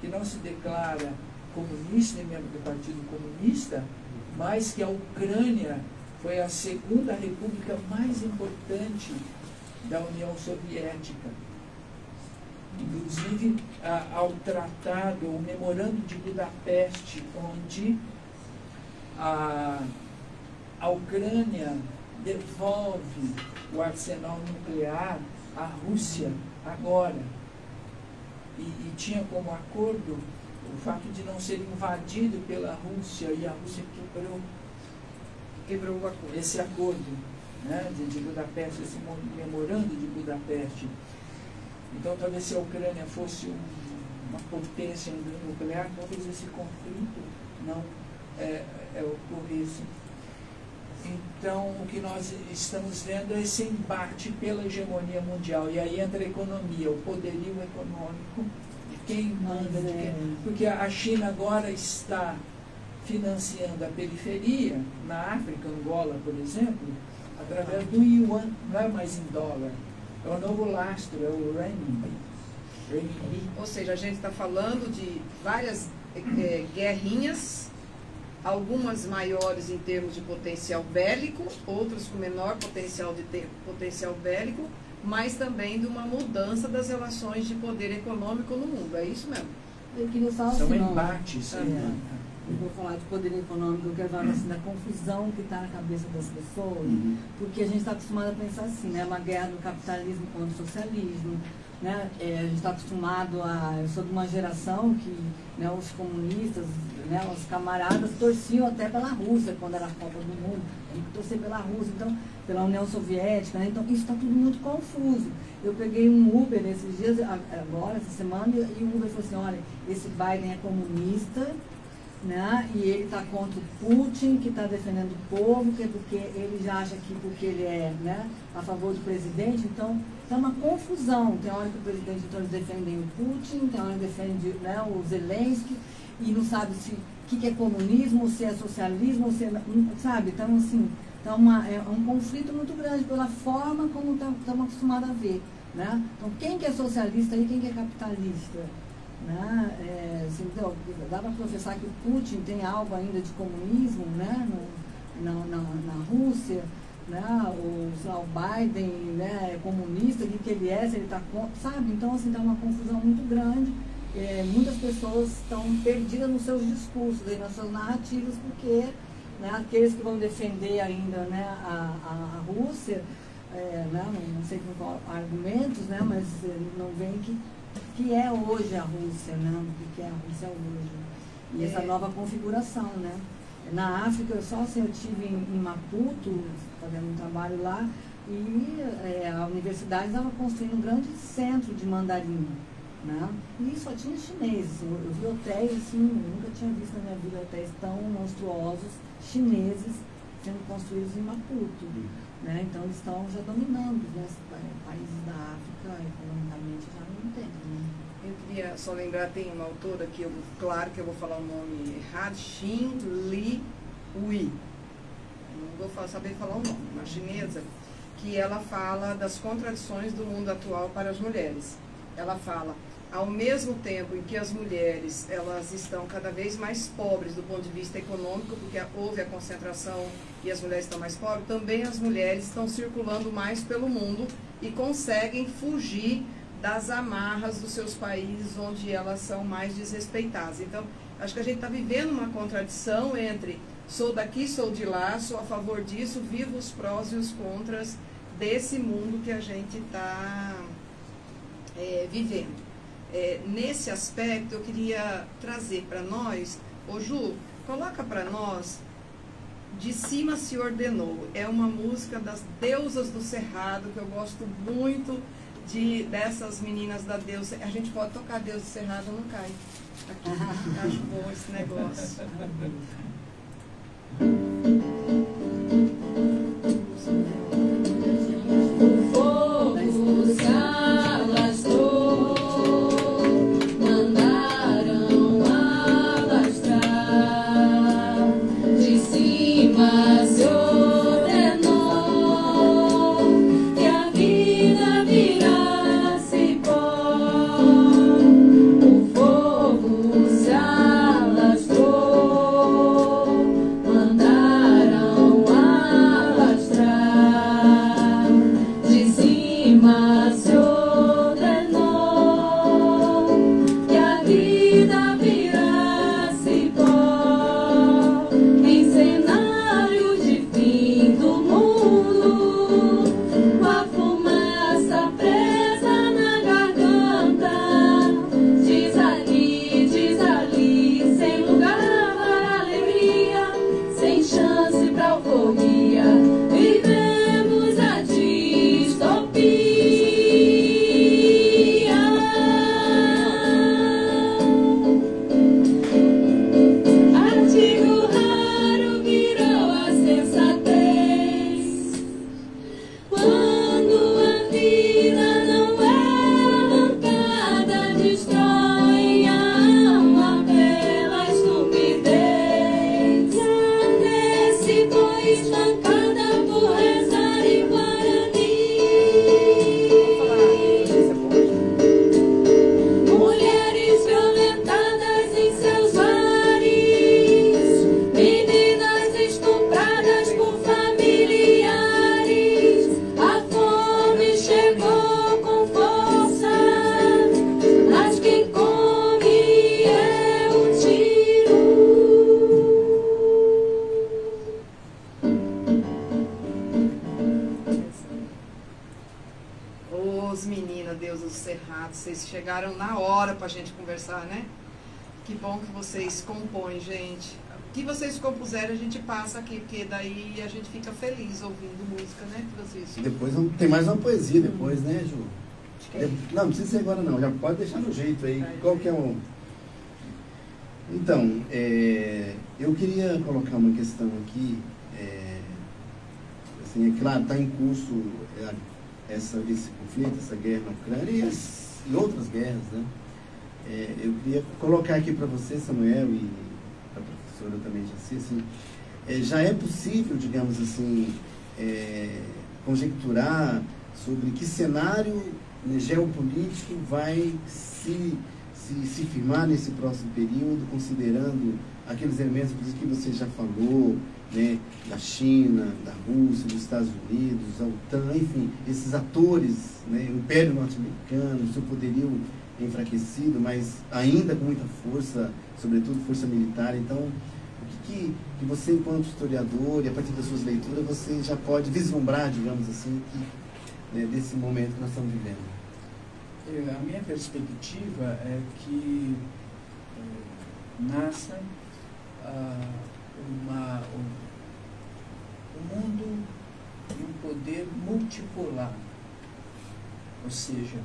que não se declara comunista, nem membro do Partido Comunista, mas que a Ucrânia foi a segunda república mais importante da União Soviética. Inclusive, ao tratado, o Memorando de Budapeste, onde a Ucrânia devolve o arsenal nuclear à Rússia agora. E tinha como acordo o fato de não ser invadido pela Rússia, e a Rússia quebrou o acordo. Esse acordo, né, de Budapeste, esse Memorando de Budapeste. Então, talvez se a Ucrânia fosse uma potência nuclear, talvez esse conflito não ocorresse. Então, o que nós estamos vendo é esse embate pela hegemonia mundial. E aí entra a economia, o poderio econômico de quem manda, de quem... Porque a China agora está financiando a periferia, na África, Angola, por exemplo, através do yuan, não é mais em dólar. É o novo lastro, é o renminbi. Ou seja, a gente está falando de várias guerrinhas, algumas maiores em termos de potencial bélico, outras com menor potencial bélico, mas também de uma mudança das relações de poder econômico no mundo. É isso mesmo? Eu queria falar São assim, embates. Eu vou falar de poder econômico, eu quero falar assim, da confusão que está na cabeça das pessoas, porque a gente está acostumado a pensar assim, né? Uma guerra do capitalismo contra o socialismo, né? A gente está acostumado eu sou de uma geração que, né, os comunistas, né, os camaradas torciam até pela Rússia, quando era a Copa do Mundo, tem que torcer pela Rússia, então, pela União Soviética, né? Então isso está tudo muito confuso. Eu peguei um Uber esses dias, agora, essa semana, e o Uber falou assim, olha, esse Biden é comunista, né? E ele está contra o Putin, que está defendendo o povo, que é porque ele já acha que porque ele é, né, a favor do presidente, então é uma confusão. Tem hora que o presidente, então, eles defendem o Putin, tem hora que defende, né, o Zelensky, e não sabe se o que é comunismo, se é socialismo, se é, sabe? Então, assim, é um conflito muito grande pela forma como estamos acostumados a ver, né? Então, quem que é socialista e quem que é capitalista? Né? Então, dá para professar que o Putin tem algo ainda de comunismo, né? na Rússia, né? O Biden, né, é comunista, o que ele é, se ele está contra, sabe? Então, assim, dá uma confusão muito grande. Muitas pessoas estão perdidas nos seus discursos, nas suas narrativas, porque, né, aqueles que vão defender ainda, né, a Rússia, né, não sei com qual argumentos, né, mas não veem que é hoje a Rússia, né? O que é a Rússia hoje. E essa nova configuração, né? Na África, só assim, eu estive em Maputo, fazendo um trabalho lá, e a universidade estava construindo um grande centro de mandarim, né? E só tinha chineses. Eu vi hotéis, assim, eu nunca tinha visto na minha vida hotéis tão monstruosos, chineses, sendo construídos em Maputo. né? Então eles estão já dominando, né? Países da África, economicamente já não tem, né? Eu queria só lembrar, tem uma autora que claro que eu vou falar o nome errado, Xin Li Hui. Não vou saber falar o nome, uma chinesa, que ela fala das contradições do mundo atual para as mulheres. Ela fala, ao mesmo tempo em que as mulheres elas estão cada vez mais pobres do ponto de vista econômico, porque houve a concentração e as mulheres estão mais pobres, também as mulheres estão circulando mais pelo mundo e conseguem fugir das amarras dos seus países onde elas são mais desrespeitadas. Então, acho que a gente está vivendo uma contradição entre sou daqui, sou de lá, sou a favor disso, vivo os prós e os contras desse mundo que a gente está vivendo. Nesse aspecto, eu queria trazer para nós, ô Ju, coloca para nós De Cima Se Ordenou. É uma música das Deusas do Cerrado, que eu gosto muito dessas meninas da deusa. A gente pode tocar Deus do Cerrado, não cai. Aqui, acho bom esse negócio. O fogo se alastrou, mandaram alastrar, de cima se ordenou, que a vida virasse pó. O fogo se alastrou, mandaram alastrar, de cima se ordenou, que a vida virasse pó, em cenário de fim do mundo, com a fumaça presa na garganta, diz ali, sem lugar para alegria, sem chance pra euforia, vivemos a distopia. Artigo raro virou a sensatez, quando a vida não é arrancada, destrói a alma pela estupidez. Nesse foi estancada por rezar em Guarani. Mulheres violentadas em seus lares, meninas estupradas por familiares. A fome chegou com força, mas quem come é o tiro. Os meninas, Deus do Cerrado, vocês chegaram na hora pra gente conversar, né? Que bom que vocês compõem, gente. O que vocês compuserem a gente passa aqui, porque daí a gente fica feliz ouvindo música, né, Francisco? Depois tem mais uma poesia depois, né, Ju? Não precisa ser agora não, já pode deixar no jeito aí. Qual que é o... Então, eu queria colocar uma questão aqui, assim, é claro, está em curso esse conflito, essa guerra na Ucrânia e outras guerras, né? Eu queria colocar aqui para você, Samuel, e para a professora também, Jaci, assim, já é possível, digamos assim, conjecturar sobre que cenário geopolítico vai se firmar nesse próximo período, considerando aqueles elementos que você já falou, né, da China, da Rússia, dos Estados Unidos, a OTAN, enfim, esses atores, né, o Império Norte-Americano, seu poderio enfraquecido, mas ainda com muita força, sobretudo força militar. Então, o que você, enquanto historiador, e a partir das suas leituras, você já pode vislumbrar, digamos assim, desse momento que nós estamos vivendo? A minha perspectiva é que nasça o mundo e um poder multipolar. Ou seja,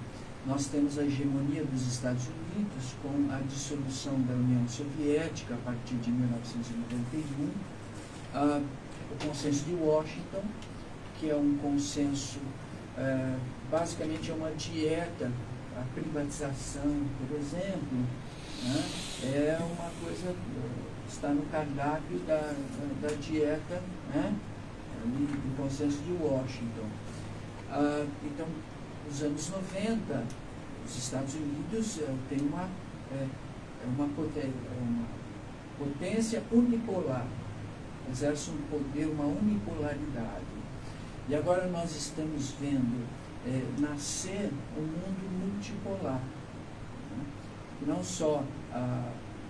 nós temos a hegemonia dos Estados Unidos com a dissolução da União Soviética a partir de 1991, o consenso de Washington, que é um consenso, basicamente é uma dieta, a privatização, por exemplo, né, é uma coisa que está no cardápio da dieta, né, do consenso de Washington. Então, nos anos 90, os Estados Unidos têm uma potência unipolar, exerce um poder, uma unipolaridade. E agora nós estamos vendo nascer um mundo multipolar. Né? Não só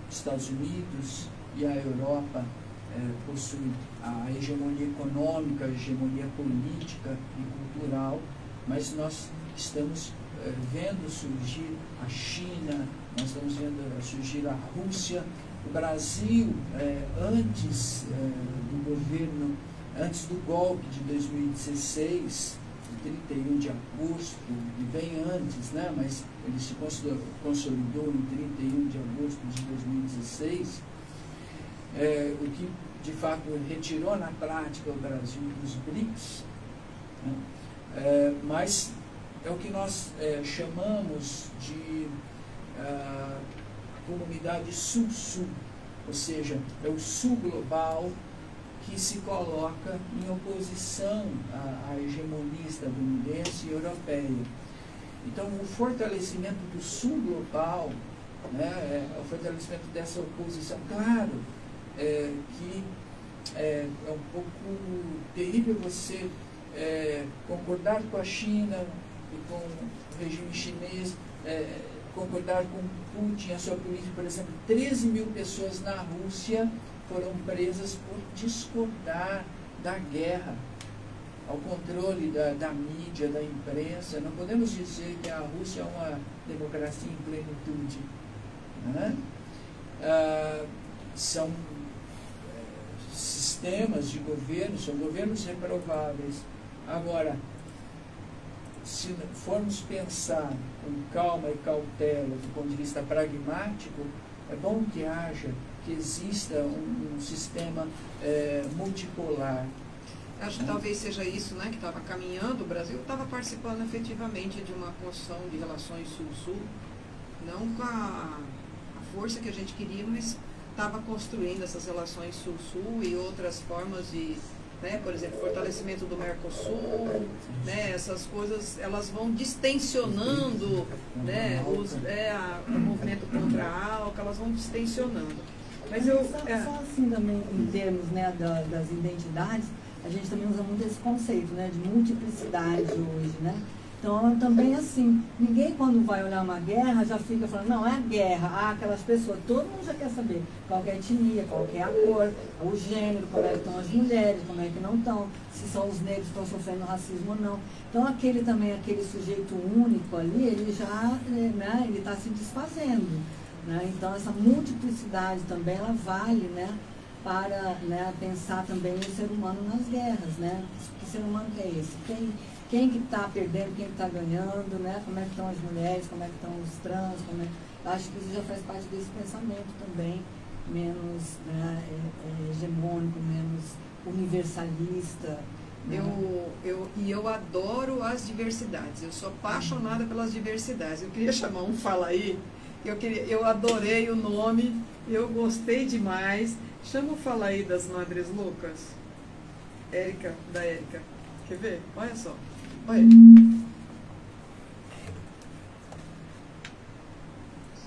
os Estados Unidos e a Europa possuem a hegemonia econômica, a hegemonia política e cultural, mas nós estamos vendo surgir a China, nós estamos vendo surgir a Rússia, o Brasil, antes do governo, antes do golpe de 2016, 31 de agosto, e bem antes, né, mas ele se consolidou em 31 de agosto de 2016, o que de fato retirou na prática o Brasil dos BRICS, né, mas é o que nós chamamos de comunidade sul-sul, ou seja, é o sul global que se coloca em oposição à hegemonia estadunidense e europeia. Então, o fortalecimento do sul global, né, o fortalecimento dessa oposição, claro, que é um pouco terrível você concordar com a China e com o regime chinês, concordar com Putin, a sua política, por exemplo, 13 mil pessoas na Rússia foram presas por discordar da guerra, ao controle da mídia, da imprensa. Não podemos dizer que a Rússia é uma democracia em plenitude, né? São sistemas de governo, são governos reprováveis. Agora, se formos pensar com calma e cautela do ponto de vista pragmático, é bom que exista um sistema multipolar. Acho que talvez seja isso, né, que estava caminhando. O Brasil estava participando efetivamente de uma construção de relações sul-sul, não com a força que a gente queria, mas estava construindo essas relações sul-sul e outras formas de, né, por exemplo, fortalecimento do Mercosul, né, essas coisas, elas vão distensionando, né, o movimento contra a ALCA, elas vão distensionando. Mas só assim também, em termos, né, das identidades, a gente também usa muito esse conceito, né, de multiplicidade hoje, né? Então, também assim, ninguém quando vai olhar uma guerra já fica falando, não, é guerra, aquelas pessoas, todo mundo já quer saber qual é a etnia, qual é a cor, o gênero, como é que estão as mulheres, como é que não estão, se são os negros que estão sofrendo racismo ou não. Então, aquele sujeito único ali, ele já, né, ele está se desfazendo, né? Então, essa multiplicidade também, ela vale, né, para, né, pensar também o ser humano nas guerras, né? Que ser humano que é esse? Quem que está perdendo, quem que está ganhando, né? Como é que estão as mulheres, como é que estão os trans, acho que isso já faz parte desse pensamento também, menos, né, hegemônico, menos universalista. Né? Eu adoro as diversidades, eu sou apaixonada pelas diversidades. Eu queria chamar um Fala Aí, eu adorei o nome, eu gostei demais. Chama o Fala Aí das Madres Loucas. Érica, da Érica. Quer ver? Olha só. Olha.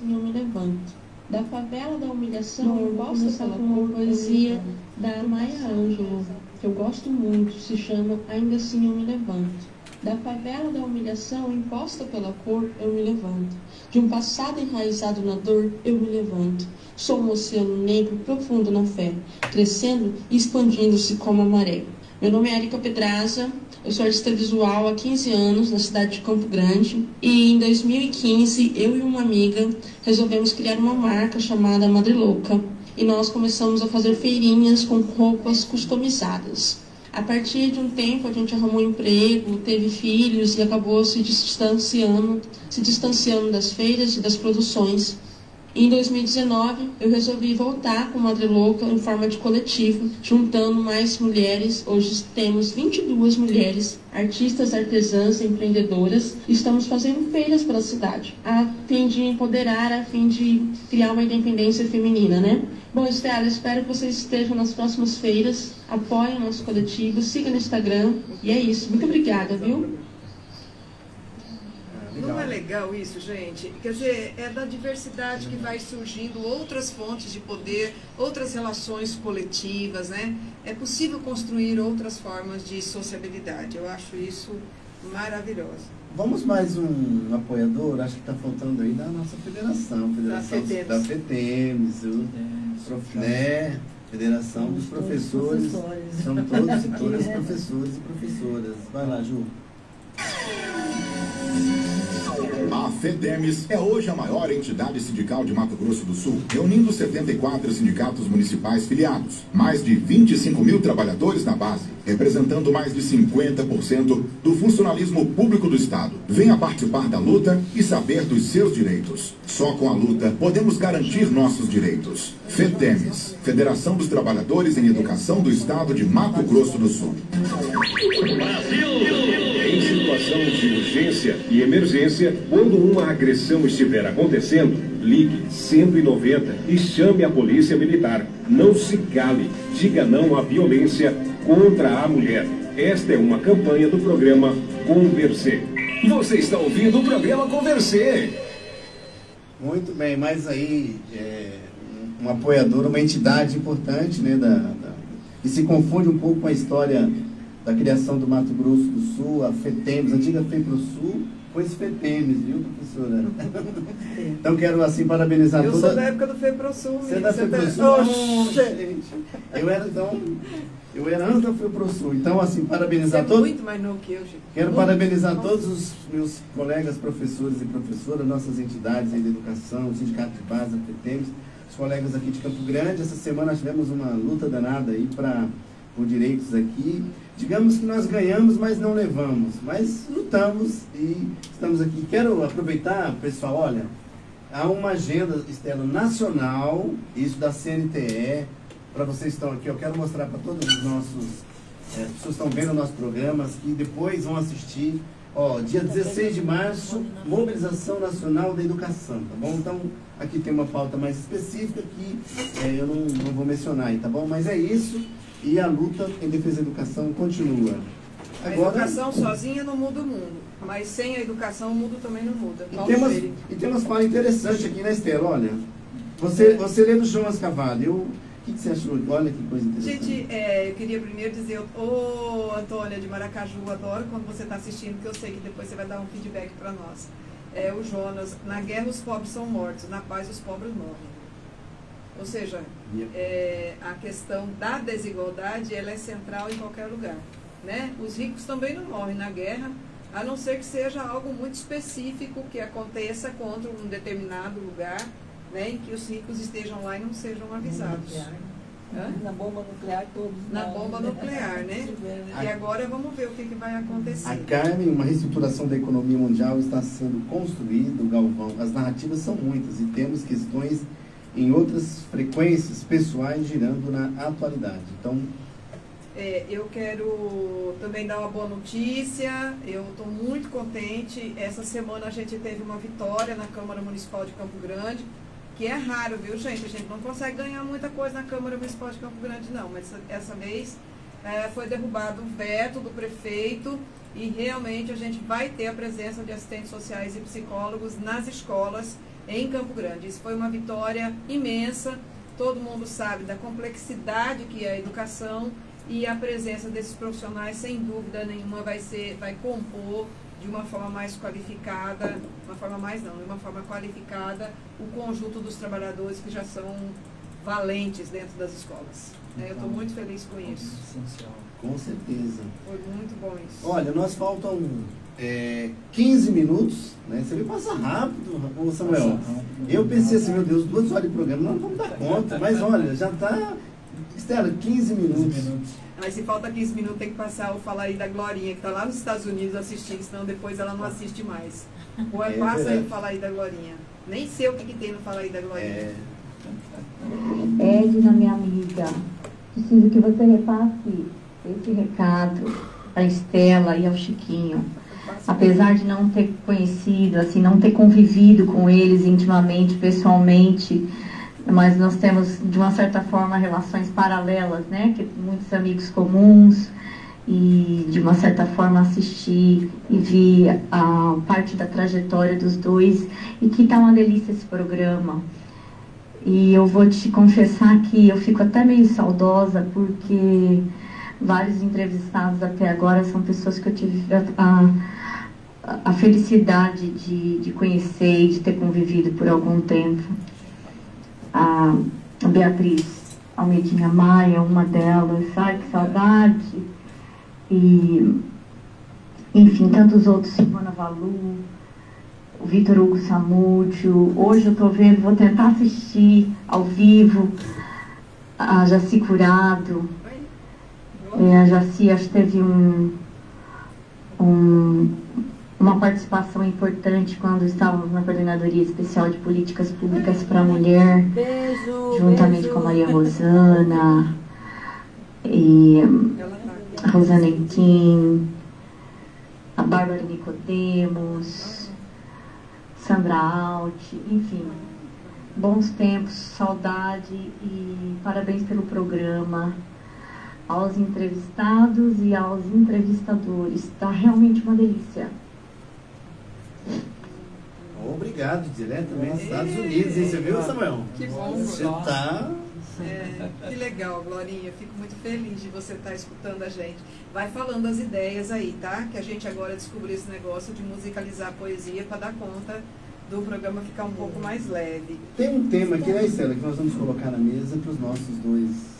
Eu me levanto. Da favela da humilhação, eu posso falar com uma poesia da Maya Angelou, que eu gosto muito, se chama Ainda Assim Eu Me Levanto. Da favela da humilhação, imposta pela cor, eu me levanto. De um passado enraizado na dor, eu me levanto. Sou um oceano negro profundo na fé, crescendo e expandindo-se como a maré. Meu nome é Érica Pedraza, eu sou artista visual há 15 anos na cidade de Campo Grande e em 2015 eu e uma amiga resolvemos criar uma marca chamada Madre Louca e nós começamos a fazer feirinhas com roupas customizadas. A partir de um tempo a gente arrumou emprego, teve filhos e acabou se distanciando das feiras e das produções. Em 2019, eu resolvi voltar com o Madre Louca em forma de coletivo, juntando mais mulheres. Hoje temos 22 mulheres, artistas, artesãs, empreendedoras. Estamos fazendo feiras pela cidade, a fim de empoderar, a fim de criar uma independência feminina, né? Bom, Estela, espero que vocês estejam nas próximas feiras, apoiem o nosso coletivo, siga no Instagram. E é isso. Muito obrigada, viu? Não é legal isso, gente? Quer dizer, é da diversidade que vai surgindo outras fontes de poder, outras relações coletivas, né? É possível construir outras formas de sociabilidade. Eu acho isso maravilhoso. Vamos mais um apoiador, acho que está faltando aí da nossa federação. Da FETEMS, né? Federação dos Professores. São todos e todas professores e professoras. Vai lá, Ju. A FETEMS é hoje a maior entidade sindical de Mato Grosso do Sul, reunindo 74 sindicatos municipais filiados, mais de 25 mil trabalhadores na base, representando mais de 50% do funcionalismo público do Estado. Venha participar da luta e saber dos seus direitos. Só com a luta podemos garantir nossos direitos. FETEMS, Federação dos Trabalhadores em Educação do Estado de Mato Grosso do Sul. Em situação de urgência e emergência, quando uma agressão estiver acontecendo, ligue 190 e chame a Polícia Militar. Não se cale, diga não à violência contra a mulher. Esta é uma campanha do programa Conversê. Você está ouvindo o programa Conversê. Muito bem, mas aí um apoiador, uma entidade importante, né, que se confunde um pouco com a história da criação do Mato Grosso do Sul, a FETEMS, a antiga FEPROSUL, foi esse FETEMS, viu, professora? Então quero assim parabenizar toda... Eu sou da época do FEPROSUL. Você é da FEPROSUL? Eu era antes da FEPROSUL. Então, assim, parabenizar todos... muito mais novo que eu, gente. Quero parabenizar todos os meus colegas professores e professoras, nossas entidades aí de educação, o Sindicato de Base, a FETEMS, os colegas aqui de Campo Grande. Essa semana nós tivemos uma luta danada aí por direitos aqui. Digamos que nós ganhamos, mas não levamos. Mas lutamos e estamos aqui. Quero aproveitar, pessoal, olha, há uma agenda, Estela, nacional, isso da CNTE, para vocês que estão aqui, eu quero mostrar para todos os nossos, as pessoas que estão vendo nossos programas, que depois vão assistir, ó, dia 16 de março, Mobilização Nacional da Educação, tá bom? Então, aqui tem uma pauta mais específica que eu não vou mencionar aí, tá bom? Mas é isso. E a luta em defesa da educação continua. Agora, a educação sozinha não muda o mundo, mas sem a educação o mundo também não muda. E tem umas falas interessantes aqui na Estela, olha. Você lê do Jonas Cavalli, o que você achou? Olha que coisa interessante. Gente, eu queria primeiro dizer, Antônia de Maracaju, adoro quando você está assistindo, que eu sei que depois você vai dar um feedback para nós. O Jonas, na guerra os pobres são mortos, na paz os pobres morrem. Ou seja, a questão da desigualdade, ela é central em qualquer lugar, né? Os ricos também não morrem na guerra, a não ser que seja algo muito específico que aconteça contra um determinado lugar, né, em que os ricos estejam lá e não sejam avisados. Na bomba nuclear todos. Na bomba nuclear, né? E agora vamos ver o que vai acontecer. A Carmen, uma reestruturação da economia mundial está sendo construída, Galvão. As narrativas são muitas e temos questões em outras frequências pessoais girando na atualidade. Então, eu quero também dar uma boa notícia. Eu estou muito contente. Essa semana a gente teve uma vitória na Câmara Municipal de Campo Grande, que é raro, viu, gente? A gente não consegue ganhar muita coisa na Câmara Municipal de Campo Grande, não. Mas essa vez foi derrubado o veto do prefeito e realmente a gente vai ter a presença de assistentes sociais e psicólogos nas escolas em Campo Grande. Isso foi uma vitória imensa. Todo mundo sabe da complexidade que é a educação e a presença desses profissionais, sem dúvida nenhuma, vai compor de uma forma mais qualificada, de uma forma qualificada, o conjunto dos trabalhadores que já são valentes dentro das escolas. Eu estou muito feliz com isso. Com certeza. Foi muito bom isso. Olha, nós faltam 15 minutos, né? Você viu, passa rápido, Samuel. Eu pensei assim, meu Deus, 2 horas de programa, nós não vamos dar conta, mas olha, já está, Estela, 15 minutos. Mas se falta 15 minutos, tem que passar o Fala Aí da Glorinha, que está lá nos Estados Unidos assistindo, senão depois ela não assiste mais. Passa aí o Fala Aí da Glorinha. Nem sei o que tem no Fala aí da Glorinha. Edna, minha amiga, preciso que você repasse esse recado para a Estela e ao Chiquinho. Apesar de não ter conhecido, assim, não ter convivido com eles intimamente, pessoalmente, mas nós temos, de uma certa forma, relações paralelas, né? Que muitos amigos comuns, e de uma certa forma assisti e vi a parte da trajetória dos dois, e que tá uma delícia esse programa. E eu vou te confessar que eu fico até meio saudosa, porque vários entrevistados até agora são pessoas que eu tive a felicidade de conhecer e de ter convivido por algum tempo. A Beatriz Almedinha Maia, uma delas, ai que saudade. E, enfim, tantos outros, Silvana Valu, o Vitor Hugo Samúdio. Hoje eu estou vendo, vou tentar assistir ao vivo a Jaci Curado. A Jaci, acho que teve uma participação importante quando estávamos na Coordenadoria Especial de Políticas Públicas para a Mulher, juntamente com a Maria Rosana e a Rosana Enquim, a Bárbara Nicodemos, Sandra Alt, enfim, bons tempos, saudade e parabéns pelo programa. Aos entrevistados e aos entrevistadores, está realmente uma delícia. Obrigado, diretamente dos Estados Unidos, hein? Você viu, Samuel? Que bom. Você tá... Que legal, Glorinha. Fico muito feliz de você estar escutando a gente. Vai falando as ideias aí, tá? Que a gente agora descobriu esse negócio de musicalizar a poesia para dar conta do programa ficar um pouco mais leve. Tem um tema aqui, né, Estela, que nós vamos colocar na mesa para os nossos dois...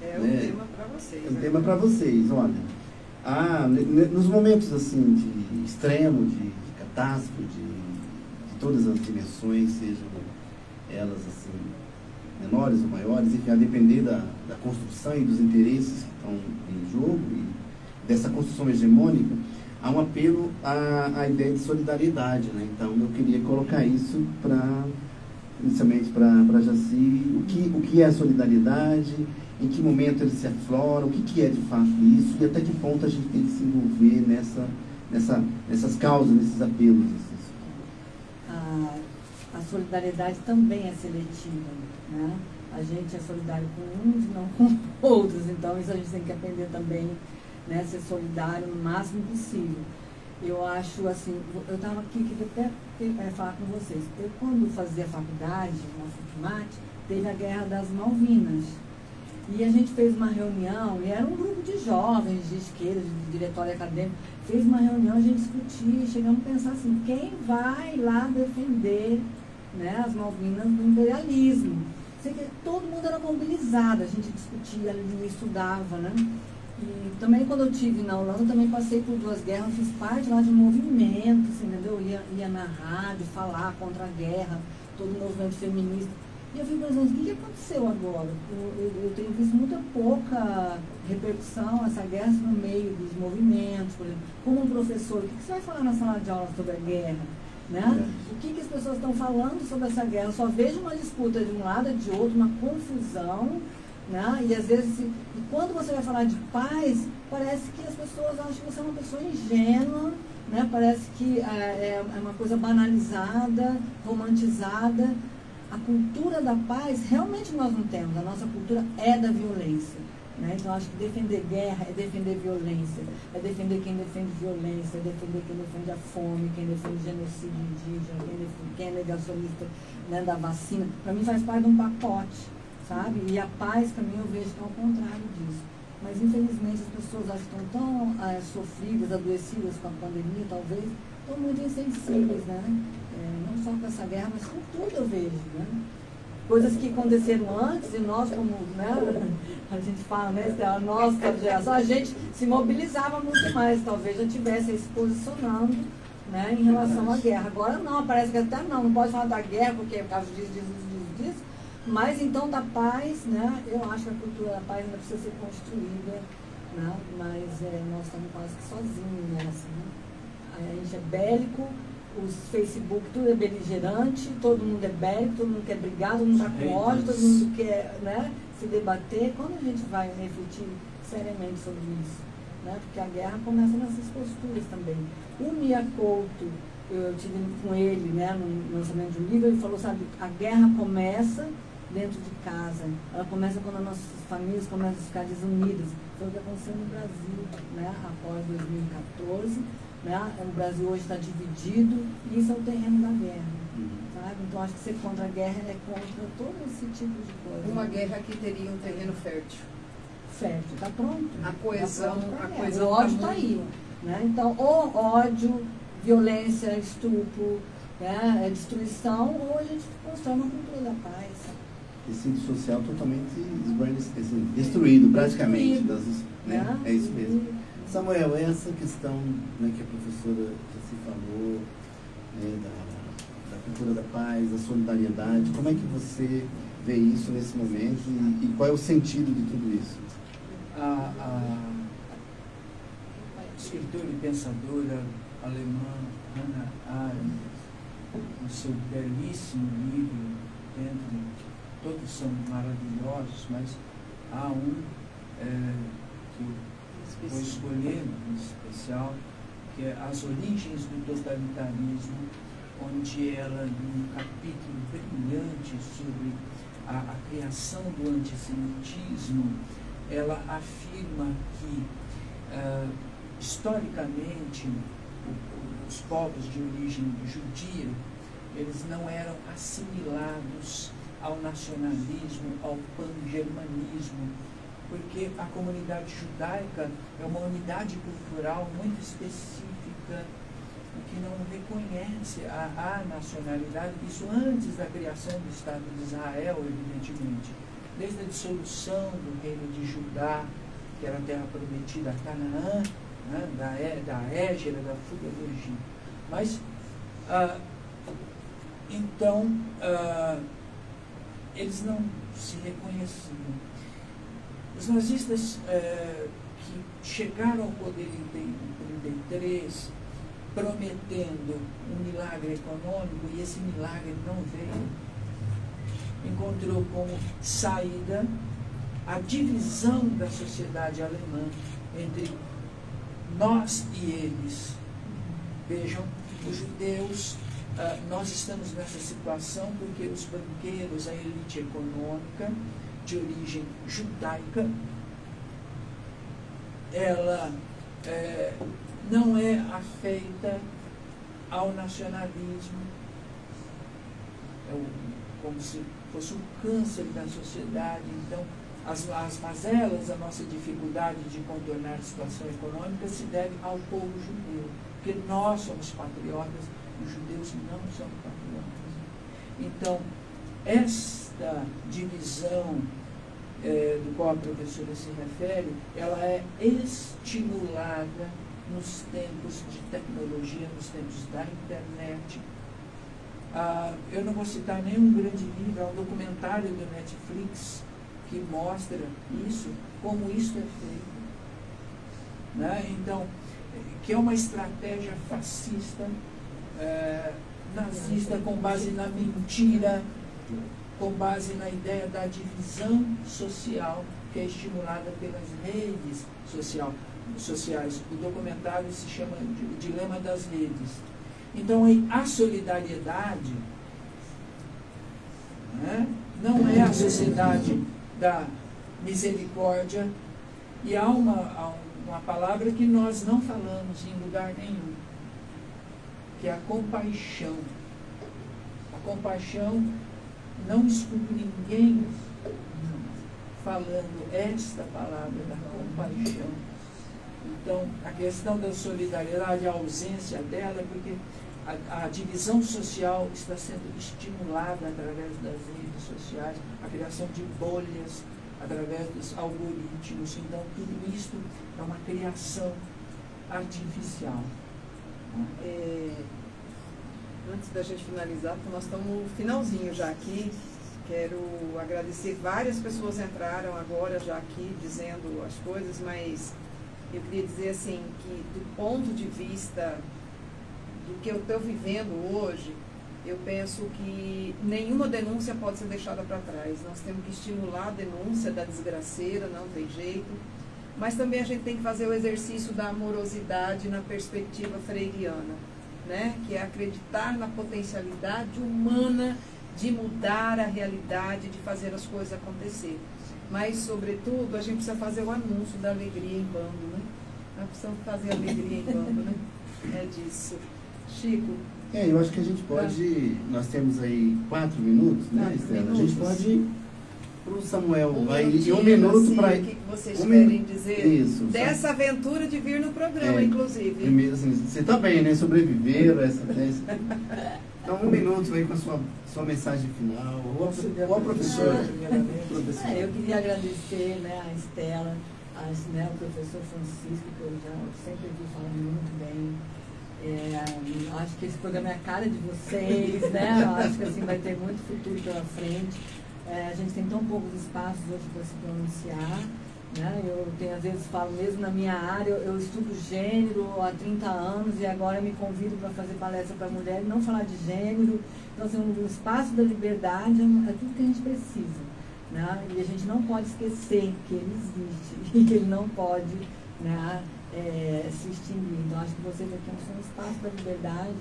É um tema para vocês. É um tema para vocês, olha. Nos momentos assim de extremo, de catástrofe, de todas as dimensões, sejam elas assim menores ou maiores, enfim, a depender da construção e dos interesses que estão em jogo e dessa construção hegemônica, há um apelo à ideia de solidariedade, né? Então eu queria colocar isso inicialmente para Jaci, o que é a solidariedade, em que momento ele se aflora, o que é de fato isso e até que ponto a gente tem que se envolver nessas causas, nesses apelos. A solidariedade também é seletiva, né? A gente é solidário com uns e não com outros, então isso a gente tem que aprender também, né? Ser solidário no máximo possível. Eu acho assim, eu estava aqui, queria até falar com vocês. Eu, quando fazia faculdade, na FUCMAT, teve a Guerra das Malvinas. E a gente fez uma reunião, e era um grupo de jovens, de esquerda, de diretório acadêmico, fez uma reunião, a gente discutia, chegamos a pensar assim, quem vai lá defender, né, as Malvinas do imperialismo? Todo mundo era mobilizado, a gente discutia ali, estudava, né? E também quando eu estive na Holanda, também passei por 2 guerras, fiz parte lá de movimentos, assim, entendeu? Ia na rádio falar contra a guerra, todo o movimento feminista. E eu fico pensando, o que aconteceu agora? Eu tenho visto muita pouca repercussão essa guerra no meio dos movimentos, por exemplo. Como um professor, o que você vai falar na sala de aula sobre a guerra? Né? O que as pessoas estão falando sobre essa guerra? Eu só vejo uma disputa de um lado e de outro, uma confusão, né? E às vezes, quando você vai falar de paz, parece que as pessoas acham que você é uma pessoa ingênua, né? Parece que é uma coisa banalizada, romantizada. A cultura da paz, realmente nós não temos. A nossa cultura é da violência. Né? Então, acho que defender guerra é defender violência. É defender quem defende violência, é defender quem defende a fome, quem defende o genocídio indígena, quem é negacionista, né, da vacina. Para mim, faz parte de um pacote, sabe? E a paz, para mim, eu vejo que é o contrário disso. Mas, infelizmente, as pessoas acho que estão tão sofridas, adoecidas com a pandemia, talvez, estão muito insensíveis, né? Não só com essa guerra, mas com tudo eu vejo, né? Coisas que aconteceram antes e nós, como, né, a gente fala, né, a nossa geração, a gente se mobilizava muito mais, talvez já estivesse se posicionando, né, em relação à guerra. Agora não, parece que até não pode falar da guerra porque é por causa disso, mas então da paz, né, eu acho que a cultura da paz ainda precisa ser construída, né, mas nós estamos quase que sozinhos nessa, né? A gente é bélico, os Facebook, tudo é beligerante, todo mundo é bélico, todo mundo quer brigar, todo mundo está com ódio, todo mundo quer, né, se debater. Quando a gente vai refletir seriamente sobre isso? Né? Porque a guerra começa nessas posturas também. O Mia Couto, eu tive com ele, né, no lançamento de um livro, ele falou, sabe, a guerra começa dentro de casa. Ela começa quando as nossas famílias começam a ficar desunidas. Foi o que aconteceu no Brasil, né, após 2014. Né? O Brasil hoje está dividido e isso é o terreno da guerra. Sabe? Então, acho que ser contra a guerra é contra todo esse tipo de coisa. Uma guerra que teria um terreno fértil. Fértil, está pronto. A coesão, o ódio está aí. Né? Então, ou ódio, violência, estupro, né? Destruição, ou a gente constrói uma cultura da paz. Tecido social totalmente destruído, praticamente. Né? É isso mesmo. Samuel, essa questão, né, que a professora já se falou, né, da cultura da paz, da solidariedade, como é que você vê isso nesse momento e qual é o sentido de tudo isso? A escritora e pensadora alemã Hannah Arendt, no seu belíssimo livro, todos são maravilhosos, mas há um que vou escolher em especial, que é As Origens do Totalitarismo, onde ela, num capítulo brilhante sobre a criação do antissemitismo, ela afirma que, historicamente, os povos de origem judia, eles não eram assimilados ao nacionalismo, ao pan-germanismo, porque a comunidade judaica é uma unidade cultural muito específica que não reconhece a nacionalidade, isso antes da criação do Estado de Israel, evidentemente. Desde a dissolução do reino de Judá, que era a terra prometida a Canaã, né, da Égera, da fuga do Egito. Mas, então, eles não se reconheciam. Os nazistas que chegaram ao poder em 1933, prometendo um milagre econômico, e esse milagre não veio, encontrou como saída a divisão da sociedade alemã entre nós e eles. Vejam, os judeus, nós estamos nessa situação porque os banqueiros, a elite econômica, de origem judaica, ela não é afeita ao nacionalismo, como se fosse um câncer da sociedade. Então, as mazelas, a nossa dificuldade de contornar a situação econômica se deve ao povo judeu, porque nós somos patriotas, os judeus não são patriotas. Então, esta divisão do qual a professora se refere, ela é estimulada nos tempos de tecnologia, nos tempos da internet. Eu não vou citar nenhum grande livro, há um documentário do Netflix que mostra isso, como isso é feito. Né? Então, que é uma estratégia fascista, nazista, com base na mentira, com base na ideia da divisão social, que é estimulada pelas redes sociais. O documentário se chama O Dilema das Redes. Então, a solidariedade, né, não é a sociedade da misericórdia, e há uma palavra que nós não falamos em lugar nenhum, que é a compaixão. A compaixão, não escuto ninguém falando esta palavra da compaixão. Então, a questão da solidariedade, a ausência dela, porque a divisão social está sendo estimulada através das redes sociais, a criação de bolhas através dos algoritmos. Então, tudo isso é uma criação artificial. Antes da gente finalizar, porque nós estamos no finalzinho já aqui, quero agradecer, várias pessoas entraram agora já aqui dizendo as coisas, mas eu queria dizer assim, que do ponto de vista do que eu estou vivendo hoje, eu penso que nenhuma denúncia pode ser deixada para trás. Nós temos que estimular a denúncia da desgraceira, não tem jeito. Mas também a gente tem que fazer o exercício da amorosidade na perspectiva freiriana, né? Que é acreditar na potencialidade humana de mudar a realidade, de fazer as coisas acontecer. Mas, sobretudo, a gente precisa fazer o anúncio da alegria em bando, né? Nós precisamos fazer alegria em bando, né? É disso. Chico? Eu acho que a gente pode... Nós temos aí 4 minutos, né, Estela? A gente pode... Para o Samuel, vai em 1 minuto para... O que vocês querem dizer isso, dessa aventura de vir no programa, inclusive. Primeiro, assim, você também, né? Sobreviveram essa... Então, 1 minuto aí com a sua mensagem final. Ou a professora. Eu queria agradecer, né, a Estela, o professor Francisco, que eu já sempre vi falando muito bem. Acho que esse programa é a cara de vocês, né? Eu acho que assim, vai ter muito futuro pela frente. A gente tem tão poucos espaços hoje para se pronunciar, né? Eu tenho, às vezes falo mesmo na minha área, eu estudo gênero há 30 anos e agora me convido para fazer palestra para mulheres, não falar de gênero. Então, assim, o espaço da liberdade é tudo que a gente precisa, né? E a gente não pode esquecer que ele existe e que ele não pode, né, se extinguir. Então, acho que vocês aqui são um espaço da liberdade.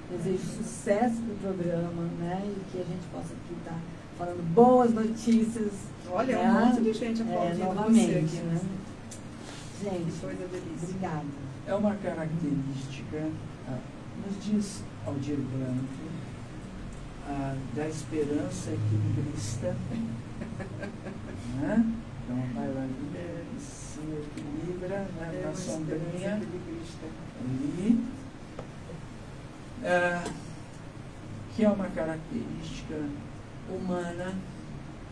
Desejo sucesso para o programa, né? E que a gente possa aqui estar falando boas notícias. Olha, um monte de gente aplaudindo novamente, você aqui, né? Gente, que coisa delícia. Obrigada. É uma característica, nos diz Aldir Blanc, da esperança equilibrista. Né? Então, vai lá, se equilibra na sombrinha ali. Que é uma característica humana,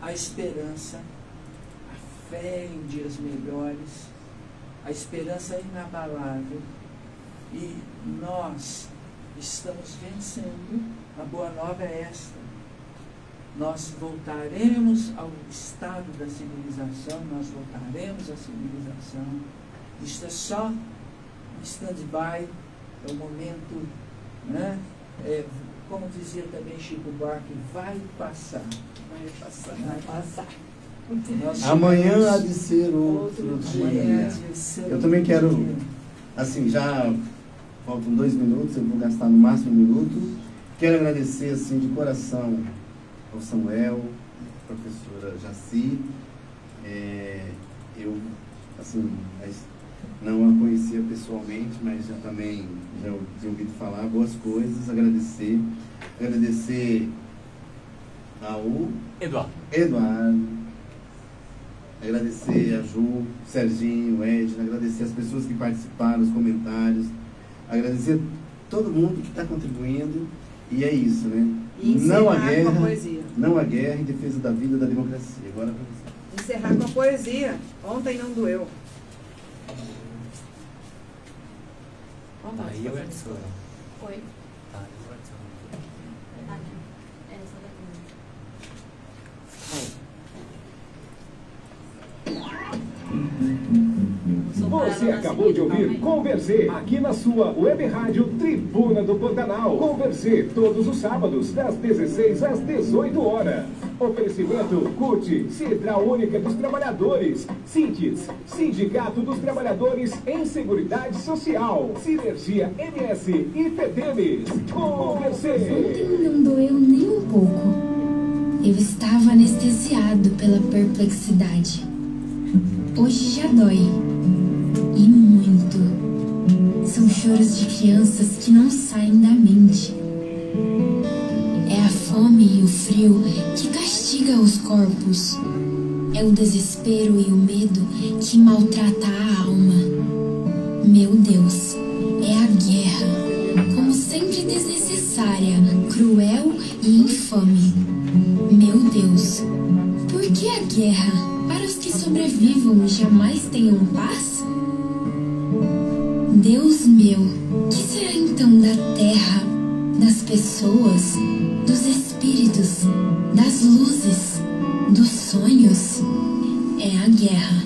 a esperança, a fé em dias melhores, a esperança inabalável. E nós estamos vencendo. A boa nova é esta: nós voltaremos ao estado da civilização, nós voltaremos à civilização. Isto é só um stand-by, é o momento, né? Como dizia também Chico Buarque, vai passar. Vai passar. Vai passar. Amanhã há de ser outro dia. Eu também quero, assim, já faltam 2 minutos, eu vou gastar no máximo 1 minuto. Quero agradecer, assim, de coração ao Samuel, à professora Jaci. Eu, assim, não a conhecia pessoalmente, mas já também já tinha ouvido falar boas coisas. Agradecer ao Eduardo, agradecer a Ju, Serginho, Edna, agradecer as pessoas que participaram, os comentários, agradecer todo mundo que está contribuindo. E é isso, né? Não há guerra em defesa da vida e da democracia. Agora para você. Encerrar com a poesia. Ontem não doeu. Aí eu Edson. Oi. Tá, Você acabou de ouvir Conversê, aqui na sua web rádio Tribuna do Pantanal. Conversê, todos os sábados, das 16 às 18 horas. Oferecimento CUT, Central Única dos Trabalhadores, Sintes, Sindicato dos Trabalhadores em Seguridade Social, Sinergia MS e FEDEMES. Conversê. Ontem não doeu nem um pouco. Eu estava anestesiado pela perplexidade. Hoje já dói. E muito. São choros de crianças que não saem da mente. É a fome e o frio que castiga os corpos. É o desespero e o medo que maltrata a alma. Meu Deus, é a guerra, como sempre desnecessária, cruel e infame. Meu Deus, por que a guerra? Para os que sobrevivam jamais tenham paz? Deus meu, que será então da terra, das pessoas, dos espíritos, das luzes, dos sonhos? É a guerra.